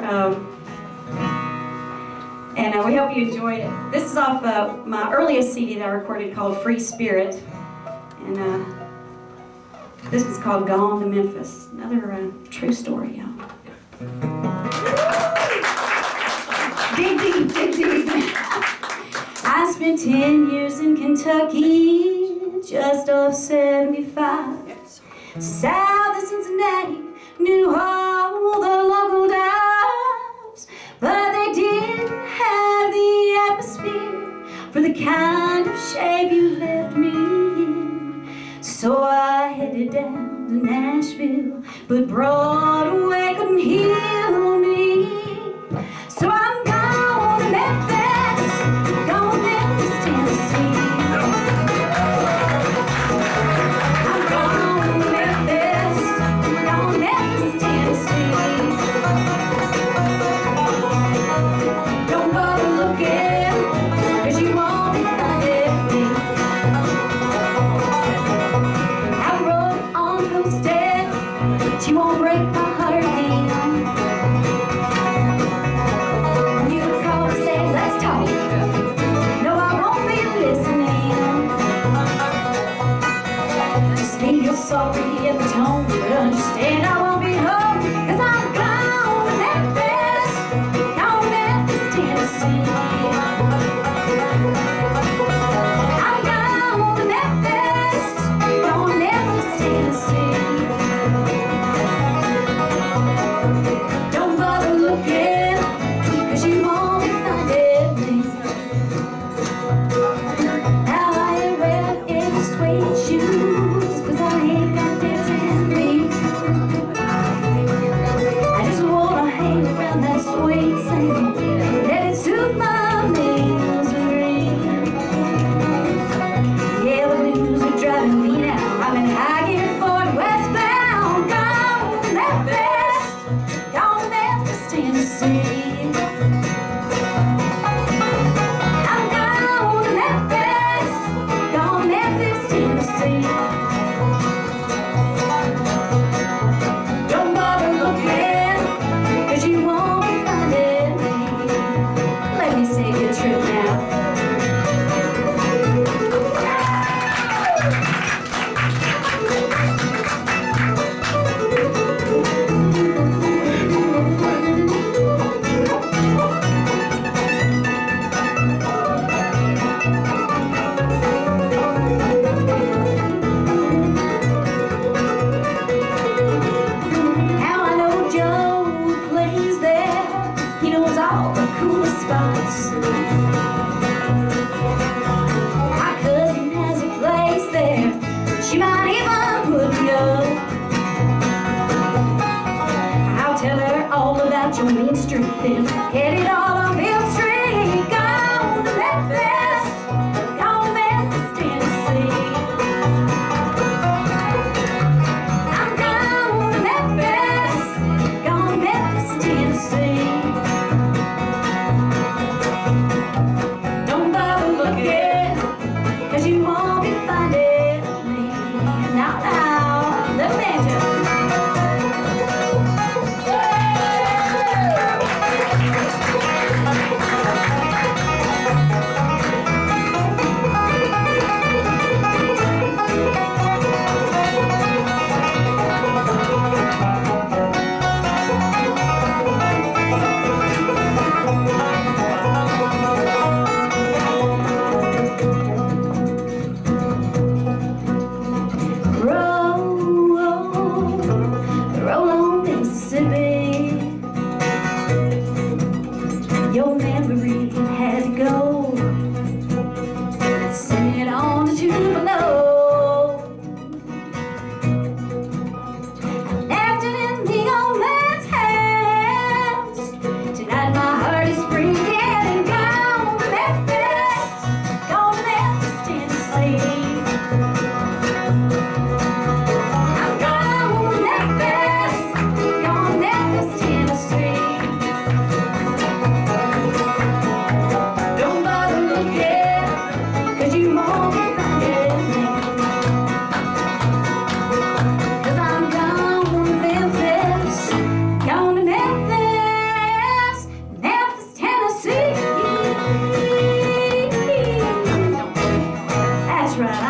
And we hope you enjoyed it. This is off my earliest CD that I recorded called Free Spirit. And this was called Gone to Memphis. Another true story, y'all. Dig deep, dig deep. I spent 10 years in Kentucky, just off 75. South of Cincinnati, knew all the local dives, but they didn't have the atmosphere for the kind of shape you left me in. So I headed down to Nashville, but Broadway couldn't heal me. So I'm gone to Memphis, gone to Memphis, Tennessee. I'm gone to Memphis, gone to Memphis, Tennessee. Don't bother looking, 'cause you won't find it. I wrote on those steps, but you won't break my heart again. You would call and say, let's talk. No, I won't be listening. Just leave your sorry at the tone, but understand I won't be home, 'cause I'm gone to Memphis, gone to Memphis, Tennessee. I'm gone to Memphis, gone to Memphis, Tennessee. Don't bother looking, 'cause you won't find it. Now I ain't wearing any suede shoes, 'cause I ain't got dancing feet. I just wanna hang around that sweet sound, let it soothe my misery. Yeah, the blues are driving me now. I'm in high gear Ford westbound, gone to Memphis, gone to Memphis, Tennessee. I'm gone to Memphis, gone to Memphis, Tennessee. Don't bother looking, 'cause you won't find it. Let me save you a trip now. Now I know Joe plays there. He knows all the coolest spots. My cousin has a place there. She might even put me up. I'll tell her all about your mean street then. Get it all on Bill Street. Gone to Memphis, gone to Memphis, Tennessee. I'm gone to Memphis, gone to Memphis, Tennessee. Don't bother looking, 'cause you won't be finding me. Now, the banjo.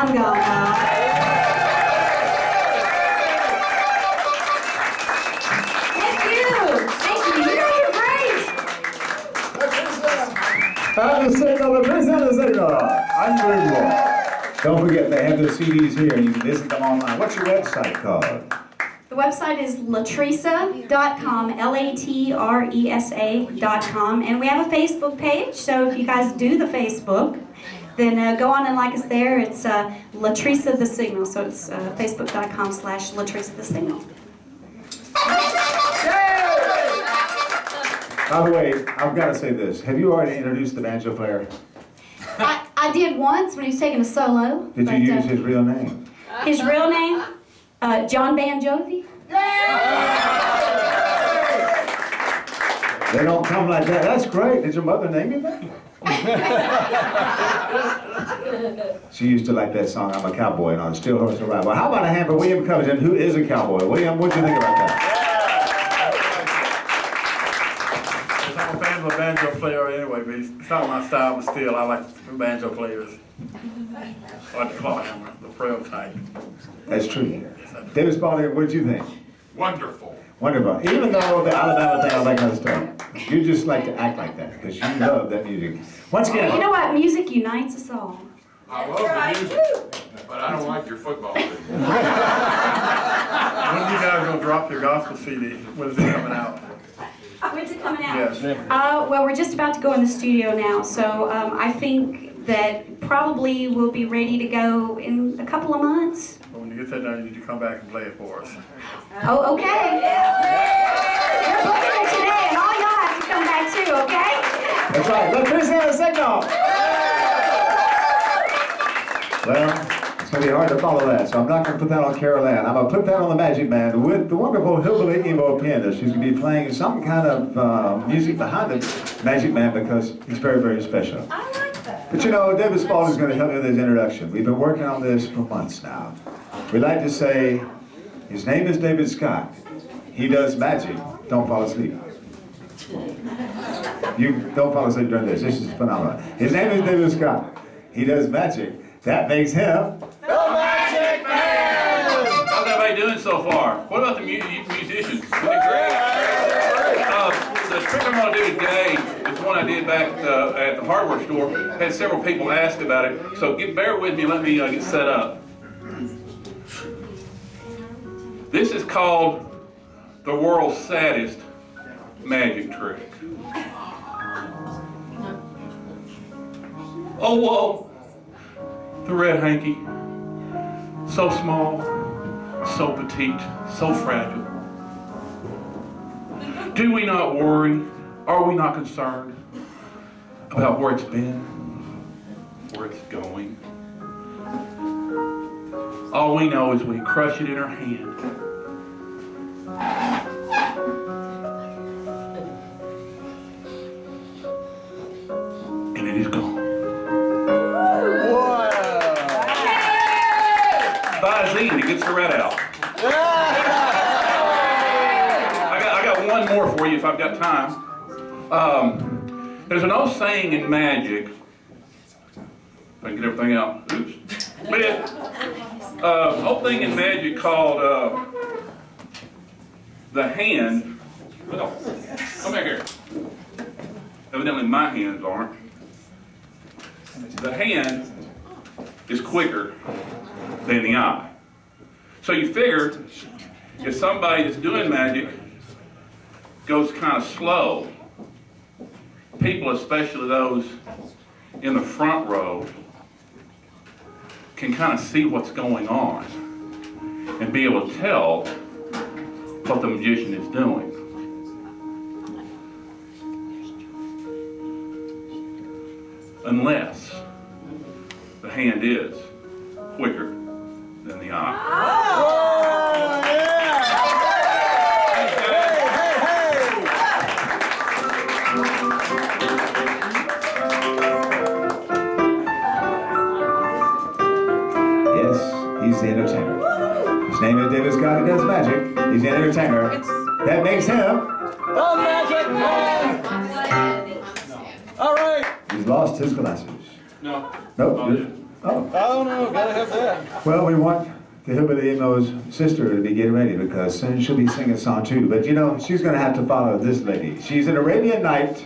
I'm gone now. Thank you. You're great. The signal, the present the signal. Unbelievable. Don't forget, they have the CDs here. You can visit them online. What's your website called? The website is LaTresa.com, LaTresa.com, and we have a Facebook page, so if you guys do the Facebook, then go on and like us there. It's LaTresa the Signal, so it's Facebook.com/LaTresa the Signal. By the way, I've got to say this. Have you already introduced the banjo player? I did once when he was taking a solo. Did you use his real name? His real name? John Banjovi. They don't come like that. That's great. Did your mother name you that? She used to like that song, I'm a Cowboy, and on Still Horse to Ride. Well, how about a hand for William Covington, who is a cowboy? William, what'd you think about that? I'm a fan of a banjo player anyway, but it's not my style, but still, I like banjo players. I like to call him the frail type. That's true. David Spalding, what'd you think? Wonderful. Wonderful. Even though the Alabama thing, all that kind of stuff, you just like to act like that because you love that music. Once again, You know what? Music unites us all. I love the music, but I don't like your football team. When are you guys gonna drop your gospel CD? When is it coming out? When's it coming out? Yes. Well, we're just about to go in the studio now, so I think that probably we'll be ready to go in a couple of months. But when you get that done, you need to come back and play it for us. Oh, okay. We're booking it today, and all y'all have to come back too, okay? that's right. LaTresa the signal. Well, it's going to be hard to follow that, so I'm not going to put that on Carol Ann. I'm going to put that on the Magic Man with the wonderful HillBilly Emo pianist. She's going to be playing some kind of music behind the Magic Man because he's very, very special. I like that. But you know, David Spalding is going to help me with his introduction. We've been working on this for months now. We like to say, his name is David Scott. He does magic. Don't fall asleep. You don't fall asleep during this. This is phenomenal. His name is David Scott. He does magic. That makes him The Magic Man! How's everybody doing so far? What about the musicians? Doing great. The trick I'm going to do today is one I did back at the hardware store. Had several people ask about it, so bear with me and let me get set up. This is called the world's saddest magic trick. Oh, whoa! The red hanky, so small, so petite, so fragile. Do we not worry? Are we not concerned about where it's been, where it's going? All we know is we crush it in our hand. And it is gone. Buy a zine, it gets the red out. I got one more for you if I've got time. There's an old saying in magic. If I can get everything out. Oops. Old thing in magic called the hand. Well, come back here. Evidently my hands aren't. The hand is quicker than the eye. So you figure if somebody that's doing magic goes kind of slow, people, especially those in the front row, can kind of see what's going on and be able to tell what the magician is doing. Unless the hand is quicker than the eye. Yes, he's the entertainer. His name is David Scott. He does magic. He's the entertainer. That makes him The Magic Man! All right. He's lost his glasses. No. Nope. Oh. I don't know, gotta have that. Well, we want the HillBilly Emo's sister to be getting ready because soon she'll be singing a song too. But you know, she's going to have to follow this lady. She's an Arabian Night.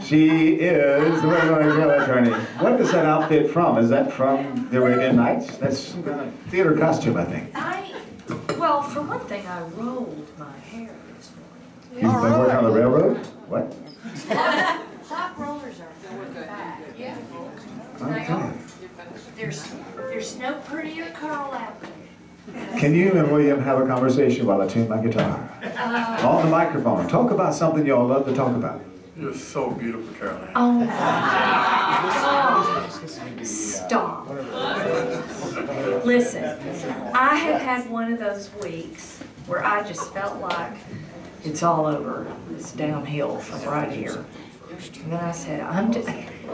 She is the regular attorney. What is that outfit from? Is that from the Arabian Nights? That's some kind of theater costume, I think. Well, for one thing, I rolled my hair this morning. You've been working on the railroad? What? Hot rollers are going back. Yeah. Okay. There's no prettier curl out there. Can you and William have a conversation while I tune my guitar? On the microphone. Talk about something y'all love to talk about. You're so beautiful, Caroline. Oh my God. Stop. Listen, I have had one of those weeks where I just felt like it's all over. It's downhill from right here. And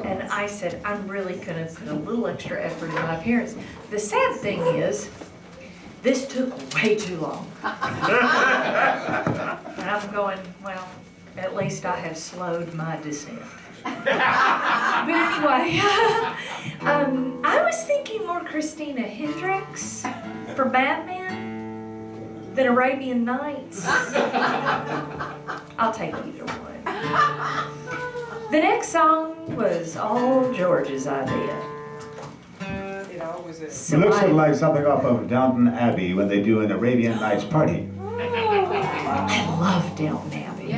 then I said, I'm really gonna put a little extra effort in my appearance. The sad thing is, this took way too long. And I'm going, well, at least I have slowed my descent. But anyway, I was thinking more Christina Hendricks for Batman than Arabian Nights. I'll take either one. The next song was all George's idea. It looks like something off of Downton Abbey when they do an Arabian Nights party. I love Downton Abbey.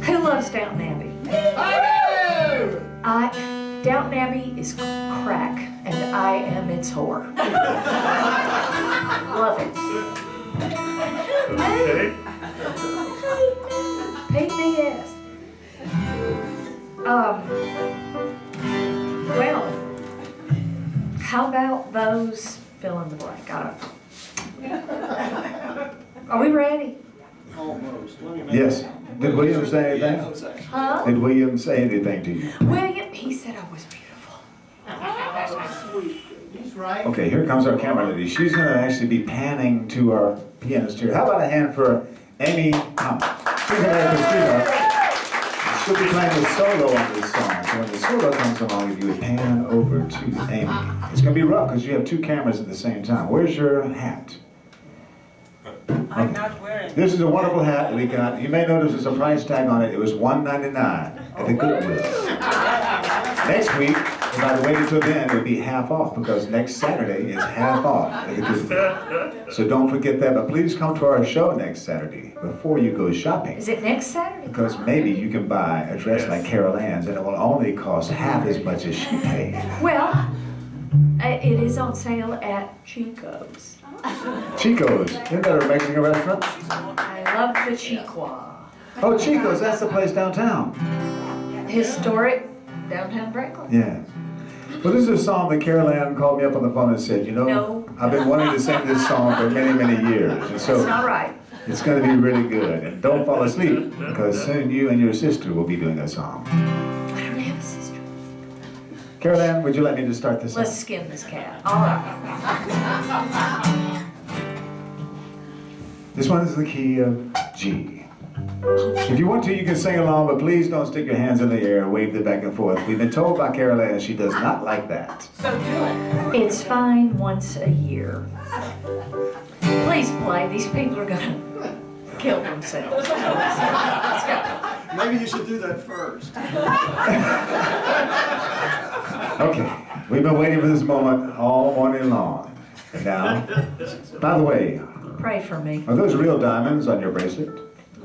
Who loves Downton Abbey? I do! Downton Abbey is crack, and I am its whore. Love it. Okay. PBS. Well, how about those fill in the blank? Are we ready? Almost. Yes. Did William say anything? Huh? Did William say anything to you? William, he said I was beautiful. He's right. Okay, here comes our camera lady. She's going to actually be panning to our pianist here. How about a hand for Amy Thomas? She's an American sweetheart. She'll be playing the solo on this song. So when the solo comes along, if you would pan over to Amy. It's going to be rough because you have two cameras at the same time. Where's your hat? I'm not wearing it. This is a wonderful hat that we got. You may notice there's a price tag on it. It was $1.99 at the Goodwill. Next week, if I'd waited till then, it would be half off because next Saturday is half off at the Goodwill. So don't forget that. But please come to our show next Saturday before you go shopping. Is it next Saturday? Because maybe you can buy a dress like Carol Ann's and it will only cost half as much as she paid. Well, it is on sale at Chico's. Chico's. Isn't that a Mexican restaurant? I love the Chiqua. Oh, Chico's. That's the place downtown. Historic downtown Franklin. Yeah. Well, this is a song that Carol Ann called me up on the phone and said, you know, No. I've been wanting to sing this song for many, many years. And so It's not right. it's going to be really good. And don't fall asleep because soon you and your sister will be doing a song. I don't have a sister. Carol Ann, would you let me just start this Let's song? skin this cat. All right. This one is the key of G. If you want to, you can sing along, but please don't stick your hands in the air and wave them back and forth. We've been told by Carol Ann she does not like that. So do it. It's fine once a year. Please play. These people are gonna kill themselves. Let's go. Maybe you should do that first. Okay, we've been waiting for this moment all morning long. Now, by the way, Pray for me. are those real diamonds on your bracelet?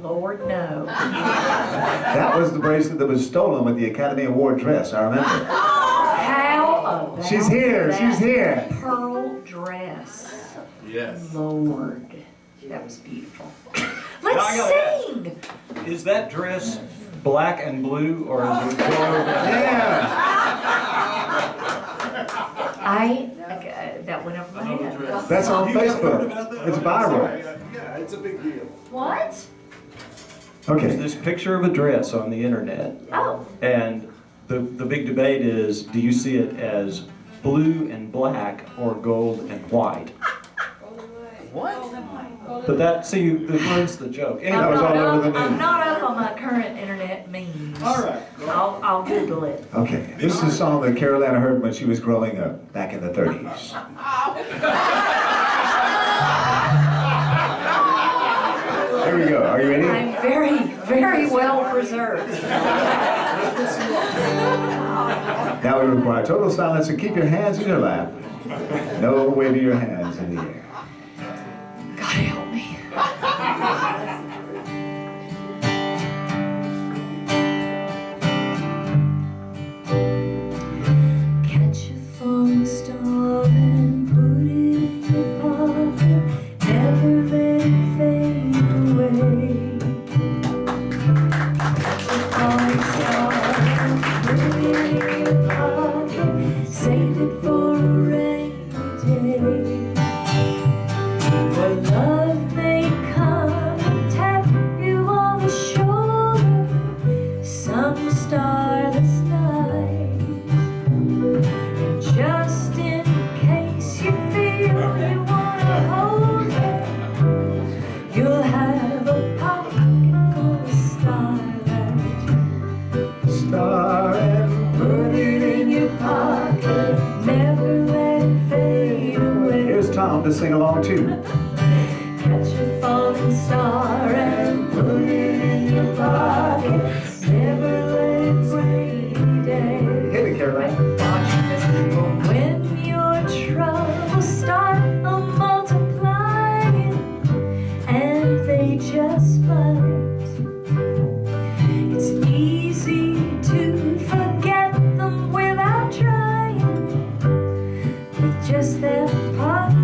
Lord, no. That was the bracelet that was stolen with the Academy Award dress, I remember. How about She's here, that she's here. pearl dress? Yes. Lord, that was beautiful. Now I Let's gotta sing. Is that dress black and blue, or is it gold? Yeah. That went over my head. That's on You haven't heard Facebook. about that? It's viral. Yeah, it's a big deal. What? There's Okay. this picture of a dress on the internet, Oh, and the big debate is, do you see it as blue and black or gold and white? But that, see, you ruins the joke. Anyway, That was all over the I'm news. not up on my current internet memes. All right. I'll Google it. Okay, this is a song that Carolina heard when she was growing up, back in the 30s. Here we go, are you ready? I'm very, very well preserved. Now we require total silence and keep your hands in your lap. No waving your hands in the air. God help me. Catch a falling star and put it in your pocket. Never let it fade away. Catch a falling star and put it in your pocket. Save it for a rainy day. Where love may come and tap you on the shoulder some starless night. And just in case you feel you wanna hold her, you'll have a pocket full of starlight. Star and Put it in your pocket, never let it fade away. here's Tom to sing along too. Catch a falling star and put it in your pocket. Never let it rain day. Hit it, Caroline. Watch this. But when your troubles start multiplying and they just bite, it's easy to forget them without trying. With just that pocket.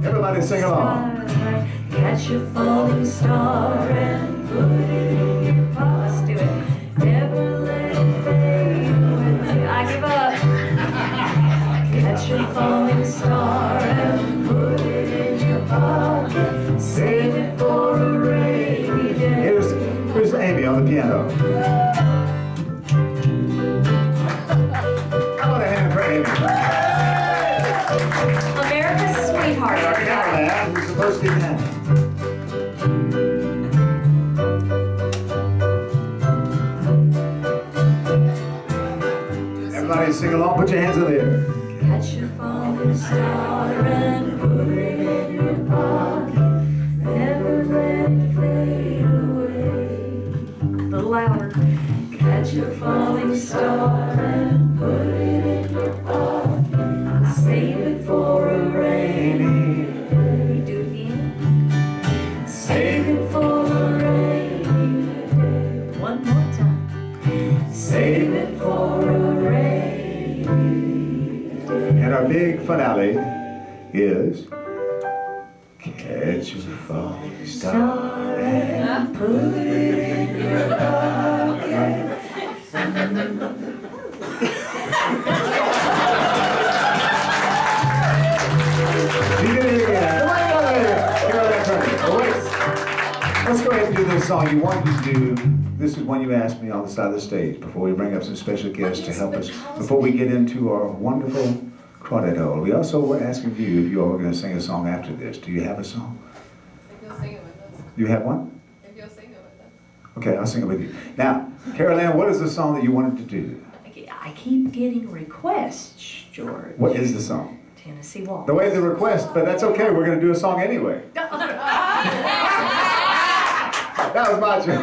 Everybody sing along. Starlight. Catch a falling star and put it in your pocket. Let's do it. Never let it fade away. I give up. Catch a falling star and put it in your pocket. Save it for a rainy day. Here's Amy on the piano. How about a hand for Amy? America's sweetheart. Our cameraman, who's supposed to be happy. Everybody sing along, put your hands in the air. Catch a falling star and put it in your pocket. Never let it fade away. A little louder. Catch a falling star and put it in your pocket. Save it for a rainy day. Do it again. Save it for a rainy day. One more time. Save it for a rainy day. And our big finale is Catch a Falling Star and Put it in your pocket. You did it again. Come on over here. Caroline Turner. Oh, wait. Let's go ahead and do this song you wanted to do. This is one you asked me on the side of the stage before we bring up some special guests to help us before we get into our wonderful Troubadour. We also were asking you if you all were going to sing a song after this. Do you have a song? If you'll sing it with us. You have one? If you'll sing it with us. Okay, I'll sing it with you. Now, Caroline, what is the song that you wanted to do? I keep getting requests, George. What is the song? Tennessee Waltz. The way the request, but that's okay. We're going to do a song anyway. That was my joke.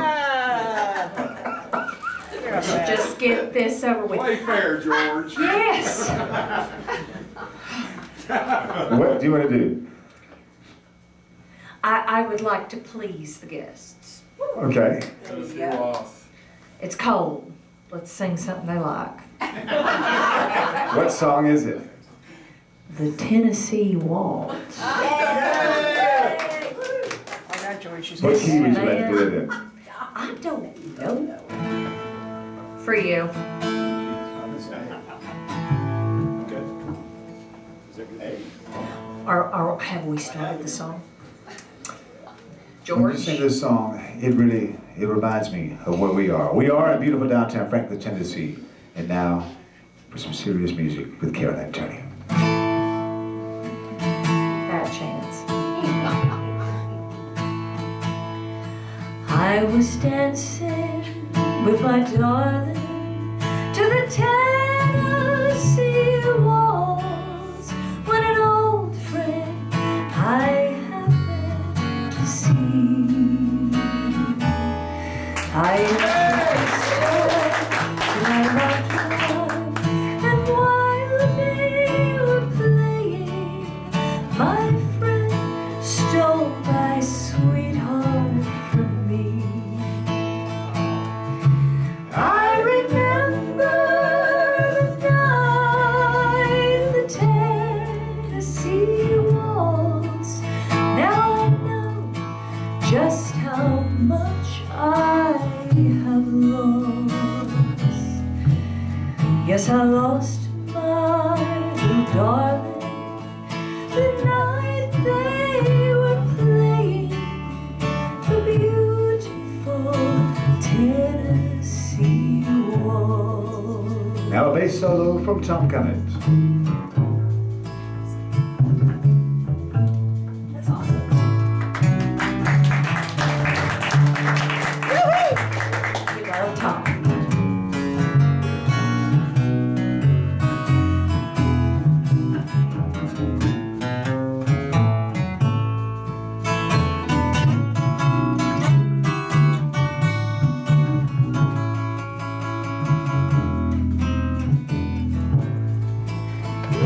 Just get this over with. Play fair, George. Yes. What do you want to do? I would like to please the guests. Okay. Tennessee Waltz. It's cold. Let's sing something they like. What song is it? The Tennessee Waltz. What key would you like to do it in? I don't know. For you. Or have we started the song? When George? you sing this song, it reminds me of where we are. We are in beautiful downtown Franklin, Tennessee. And now, for some serious music with Caroline Turner. Bad chance. I was dancing with my darling to the Tennessee waltz when an old friend I happened to see. I introduced her to my love, and while they were playing, my friend stole my sweetheart from me. I remember the night the Tennessee waltz. Now I know just how much I have lost. Yes, I lost my little darling the night they were playing the beautiful Tennessee waltz. Now a bass solo from Tom Gunnett. That's awesome. You love Tom.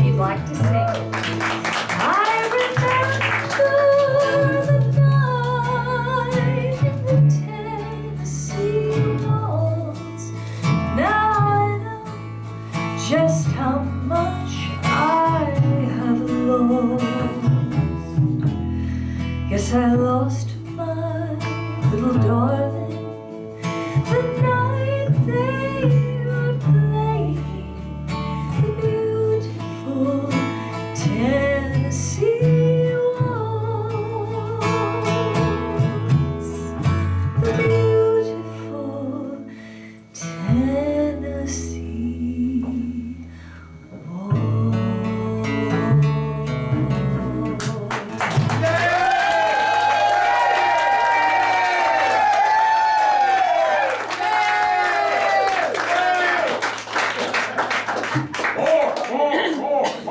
You'd like to sing it. I remember the night in the Tennessee waltz. Now I know just how much I have lost. Yes, I lost my little darling the night they were playing the beautiful Tennessee waltz. The beautiful Tennessee waltz.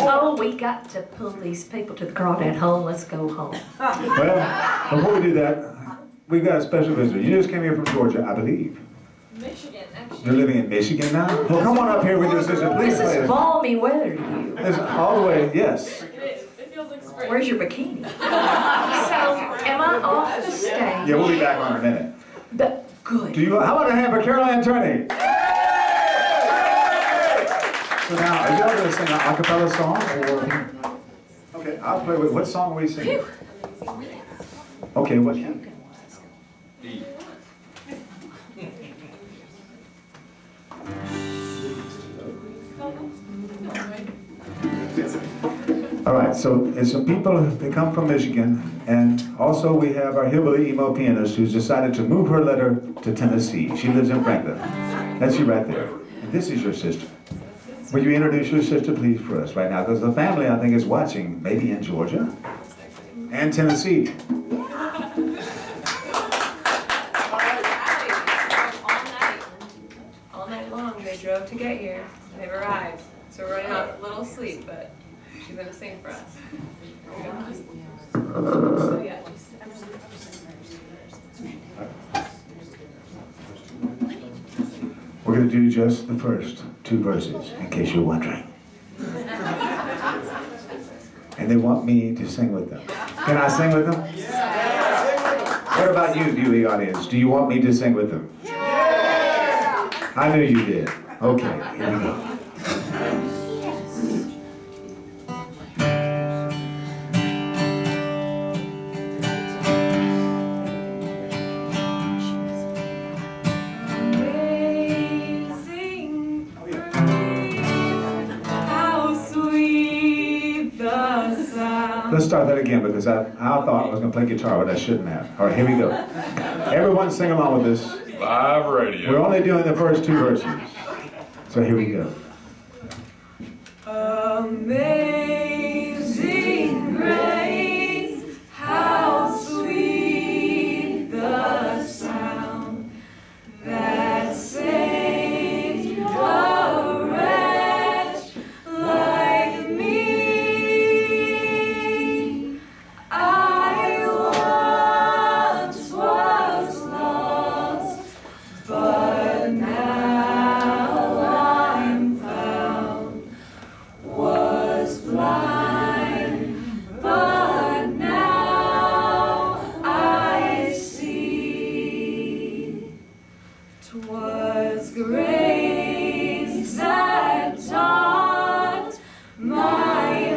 Oh, we got to pull these people to the crawdad home. Let's go home. Well, before we do that, we've got a special visitor. You just came here from Georgia, I believe. Michigan, actually. You're living in Michigan now? Well, come on up here with your sister. Please This play is us. balmy weather to you. This all the way, yes. It is. It feels like spring. Where's your bikini? So, am I off the stage? Yeah, we'll be back on in a minute. Good. Do you? How about a hand for Caroline Turney? So now, are you all going to sing an a cappella song? Or? Okay, I'll play with. What song are we singing? Okay, what? All right, so it's some people, they come from Michigan, and also we have our HillBilly Emo pianist who's decided to move her letter to Tennessee. She lives in Franklin. That's you right there. And this is your sister. Will you introduce your sister, please, for us right now? Because the family, I think, is watching, maybe in Georgia and Tennessee. All night long, they drove to get here. They've arrived. So we're running out a little sleep, but she's gonna sing for us. So yeah. We're going to do just the first two verses, in case you're wondering. And they want me to sing with them. Can I sing with them? What about you, viewing audience? Do you want me to sing with them? I knew you did. Okay, here we go. Let's start that again because I thought I was going to play guitar, but I shouldn't have. All right, here we go. Everyone sing along with this. Live radio. We're only doing the first two verses. So here we go. Amazing grace, how sweet the sound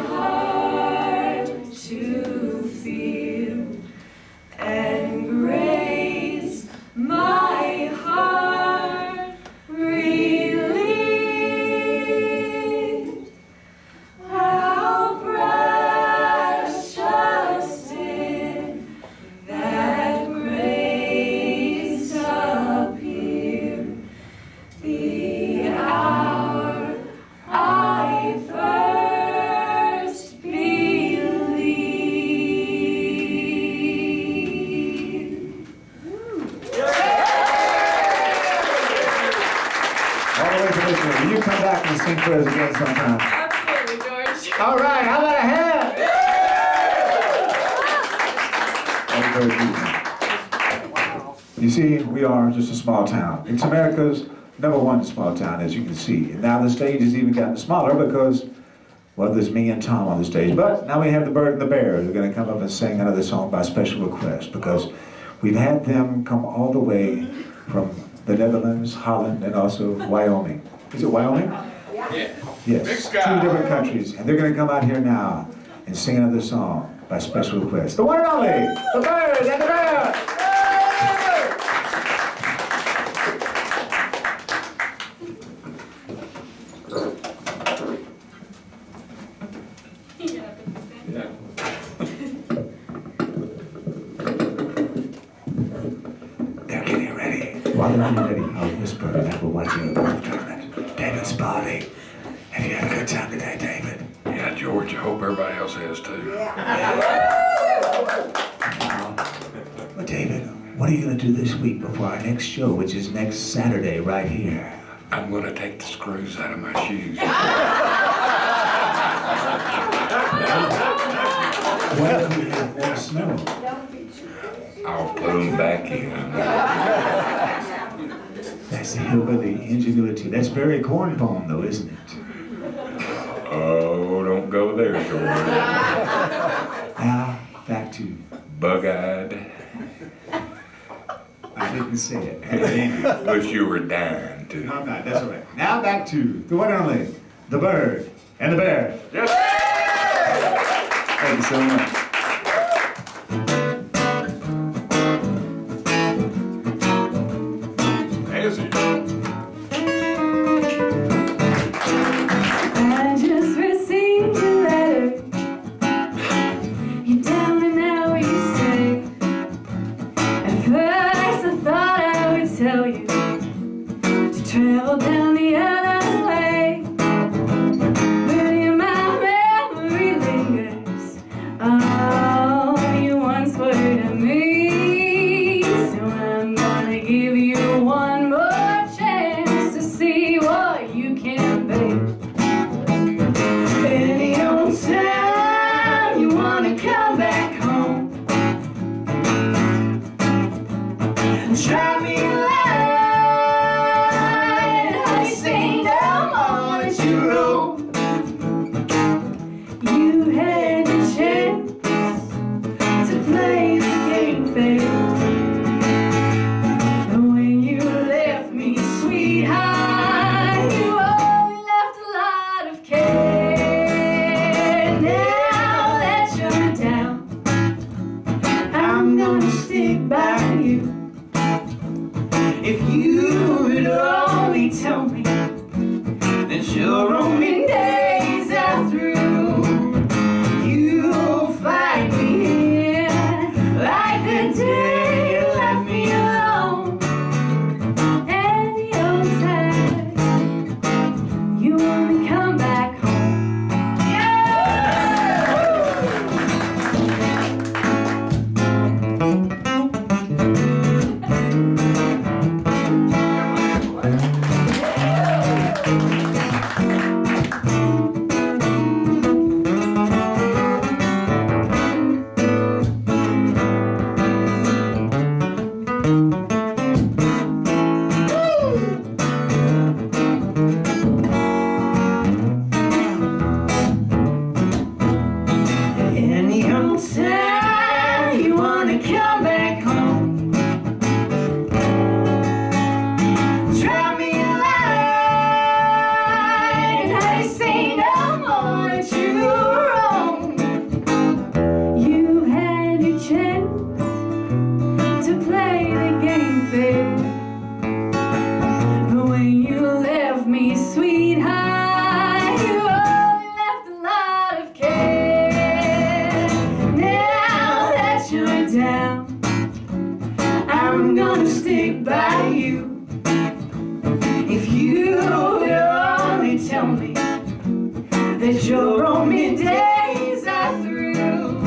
heart to feel and grace my heart relieved. How precious did that grace appear the hour I first believed. All the way from Michigan. Will you come back and sing for us again sometime? Absolutely, George. All right, how about a hand? That was very beautiful. You see, we are just a small town. It's America's #1 small town, as you can see. And now the stage has even gotten smaller because, well, there's me and Tom on the stage. But now we have the Bird and the Bear who are going to come up and sing another song by special request because we've had them come all the way from the Netherlands, Holland, and also Wyoming. Is it Wyoming? Yeah. Yes, Big 2 sky. different countries. And they're going to come out here now and sing another song by special request. The one and only, the Bird and the Bear! They're getting ready. While they're getting ready, I'll whisper and we'll watch you golf tournament. David Spalding. Have you had a good time today, David? Yeah, George, I hope everybody else has too. Well, David, what are you going to do this week before our next show, which is next Saturday right here? I'm gonna take the screws out of my shoes. Well, we have more snow. I'll put them back in. That's the hillbilly ingenuity. That's very cornbone, though, isn't it? Oh, don't go there, George. Now, back to... Bug-eyed. I didn't say it. But you were dying to. No, I'm not. That's all right. Now back to the one and only, the Bird and the Bear. Yes. Thank you so much. As he. I just received a letter. You're down and out, you say. At first I thought I would tell you to travel down the other way. But in my memory lingers I'm gonna stick by you. If you would only tell me that your lonely days are through,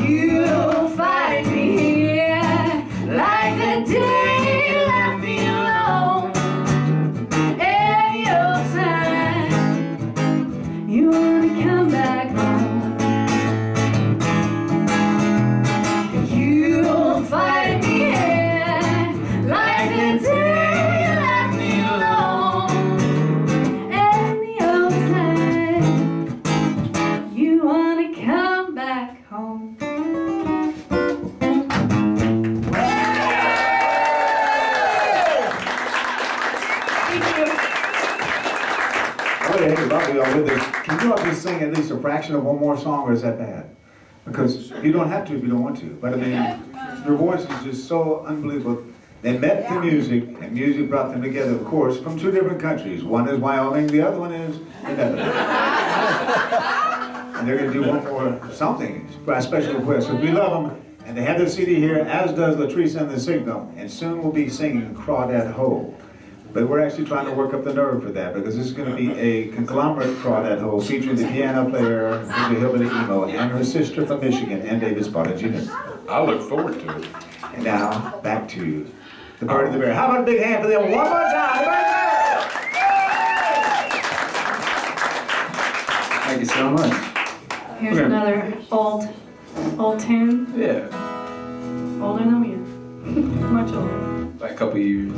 you'll find me here like the day you left me alone. Anytime you wanna come back home, you'll find me here like the day you left me alone. Any old time you wanna come back home. What the heck is up with y'all with this? Can you all just sing at least a fraction of one more song, or is that bad? Because you don't have to if you don't want to. But I mean, your voice is just so unbelievable. They met the music, and music brought them together, of course, from two different countries. One is Wyoming, the other one is the Netherlands. And they're going to do one more something, a special request. So we love them, and they have their CD here, as does LaTresa and the Signal. And soon we'll be singing Crawdad Ho. But we're actually trying to work up the nerve for that, because this is going to be a conglomerate Crawdad Ho featuring the piano player from the HillBilly Emo and her sister from Michigan, and David Spada Jr. I look forward to it. And now, back to the Bird and the Bear. How about a big hand for them one more time? Thank you so much. Here's Okay. another old tune. Yeah, Older than we are. Much older. by a couple years.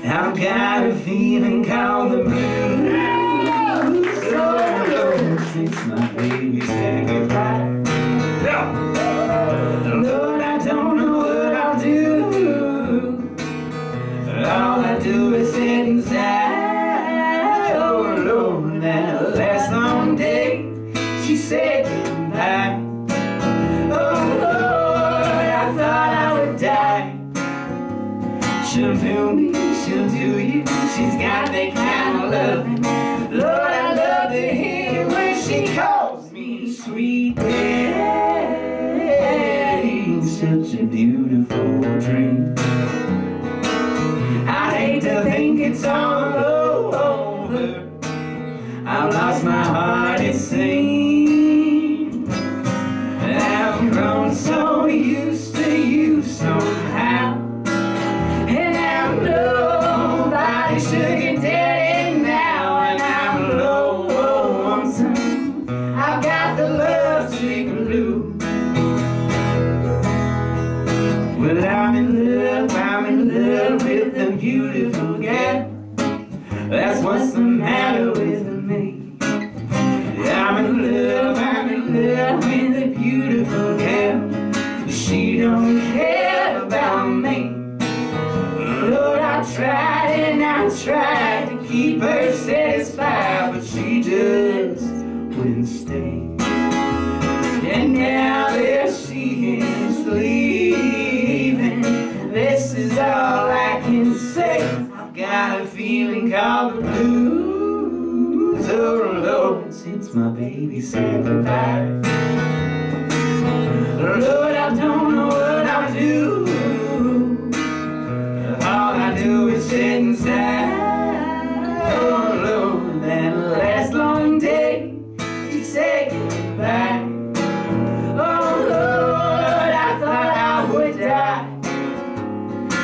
I've got a feeling called the blues. So long since my baby said goodbye. Lord, I don't know what I'll do. All I do is sit inside. Oh Lord, that last long day she said goodbye. Oh Lord, I thought I would die. She'll do me, she'll do you. She's got that kind of loving. Lord, I love to hear when she calls me sweet daddy. Such a beautiful dream. I hate to think it's all over. I've lost my heart, it seems. I've grown so used to you somehow. And now nobody should get dead now. And I'm low on some. I've got the love sick blues. Well, I'm in love with a beautiful girl. That's what's the matter with me. I'm in love with a beautiful girl. She don't care about me. Lord, I tried and I tried to keep her satisfied, but she just wouldn't stay. And now there she is leaving. This is all I can say. I've got a feeling called the blues. Oh Lord, since my baby said goodbye. Lord, I don't know what I'll do. All I do is sit inside. Oh Lord, that last long day she said goodbye. Oh Lord, I thought I would die.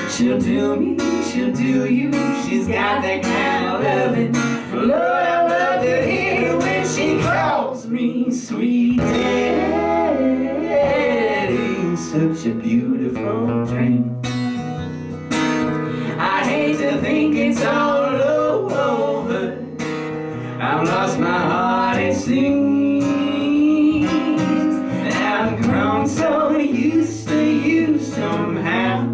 She'll do me, she'll do you. She's got that kind of loving. Lord, I love to hear when she calls me sweet daddy. Such a beautiful dream. I hate to think it's all over. I've lost my heart, it seems. And I've grown so used to you somehow.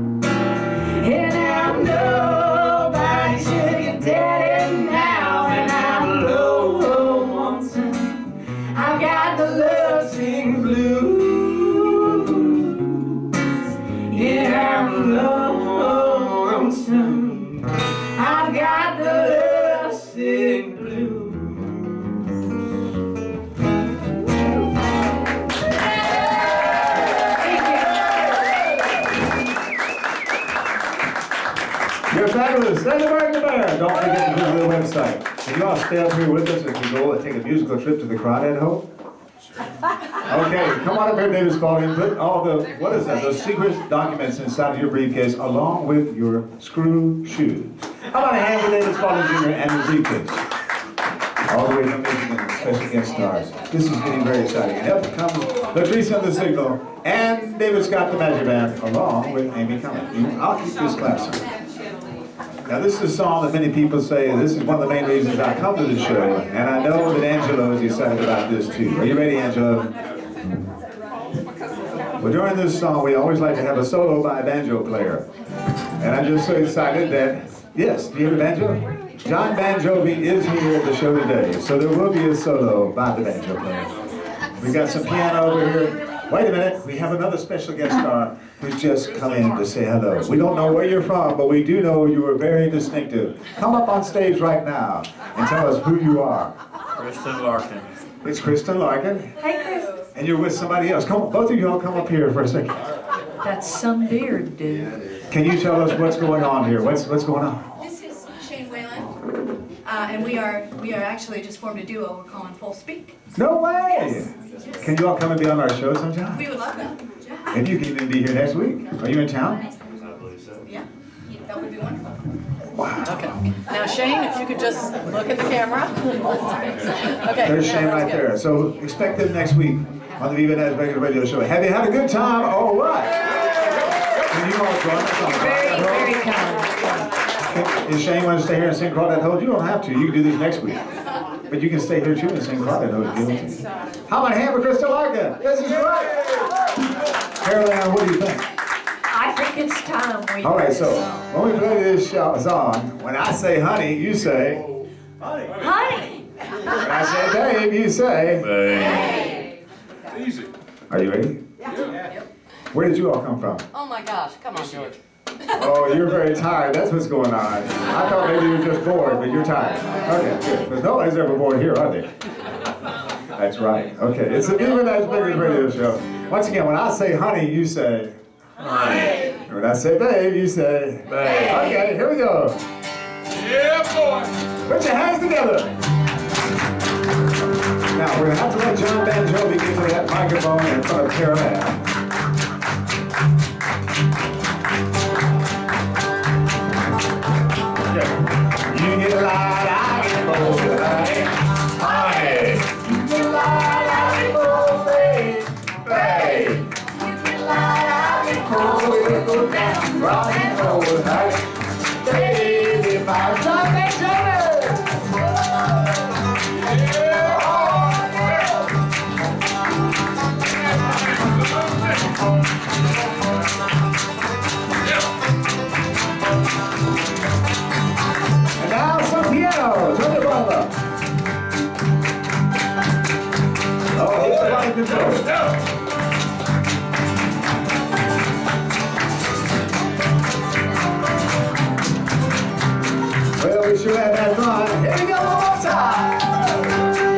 And I'm nobody should get dead now. And I'm low on some. I've got the love sing blues. Yeah, I'm low on some. I've got the love sing blues. Trademark the band. Don't forget to visit the website. Can you all stay up here with us as we go and take a musical trip to the Crawdad Home? Okay, come on up here, David Spalding. Put all the, what is that, those secret documents inside of your briefcase along with your screw shoes. How about a hand for David Spalding Jr. and his briefcase? All the way from Michigan, special guest stars. This is getting very exciting. And up comes LaTresa and the Signal and David Scott, the Magic Band, along with Amy Cummings. I'll keep this classic. Now this is a song that many people say, this is one of the main reasons I come to the show, and I know that Angelo is excited about this too. Are you ready, Angelo? Well, during this song, we always like to have a solo by a banjo player. And I'm just so excited that, yes, do you have a banjo? John Banjovi is here at the show today, so there will be a solo by the banjo player. We got some piano over here. Wait a minute, we have another special guest star who's just come in to say hello. We don't know where you're from, but we do know you are very distinctive. Come up on stage right now and tell us who you are. Kristen Larkin. It's Kristen Larkin. Hey, Chris. And you're with somebody else. Come on, both of you all come up here for a second. That's some beard, dude. Can you tell us what's going on here? What's going on? This is Shane Whalen, and we are actually just formed a duo. We're calling Full Speak. No way! Yes. Can you all come and be on our show sometime? We would love that. Yeah. And you can even be here next week. Are you in town? I believe so. Yeah, that would be wonderful. Okay. Now Shane, if you could just look at the camera. Okay. There's Shane right there. So expect them next week on the Viva NashVegas radio show. Have you had a good time or what? Can you all join us on the Very kind. Is Shane want to stay here and sing Crawdad Ho? You don't have to. You can do this next week. But you can stay here too and sing Crawdad Ho if you want to. How about a hand for Kristen Larkin? This is right. Caroline, what do you think? I think it's time we. All right, so when we play this song, when I say honey, you say honey. Honey. When I say babe, you say Babe. Easy. Are you ready? Yeah. Where did you all come from? Oh my gosh, come on, George. Oh, you're very tired. That's what's going on. I thought maybe you were just bored, but you're tired. Okay, good. Because nobody's ever bored here, are they? That's right. Okay, it's the Viva NashVegas radio show. Once again, when I say honey, you say Honey. And when I say babe, you say Babe. Okay, here we go. Yeah, boy. Put your hands together. Now, we're going to have to let John Banjovi get to that microphone in front of Caroline. You get a lot out of cold, honey. Honey. You get a lot out of cold, babe. Babe. You get a lot out of cold, we'll go down, rock and roll, honey. Baby, my John Banjovi. And now some piano. Turn it on up. Oh, here's the line control. Well, we sure have had fun. Here we go one more time.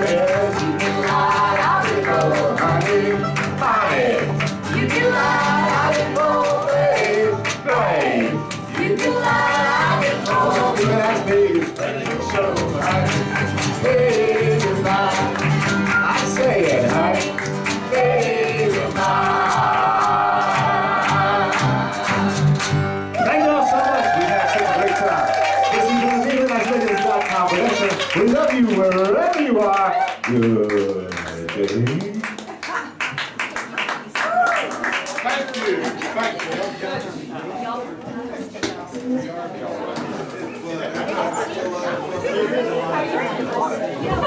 Yes, you get a lot out of it, honey. Honey. You get a lot out of it, babe. Babe. You get a lot out of it, you can ask me. So, honey. Baby, mine. I say it, honey. Baby, mine. Thank you all so much. We've had such a great time. This is the VivaNashVegas.com production. We love you wherever you are. Good day. Thank you. Thank you.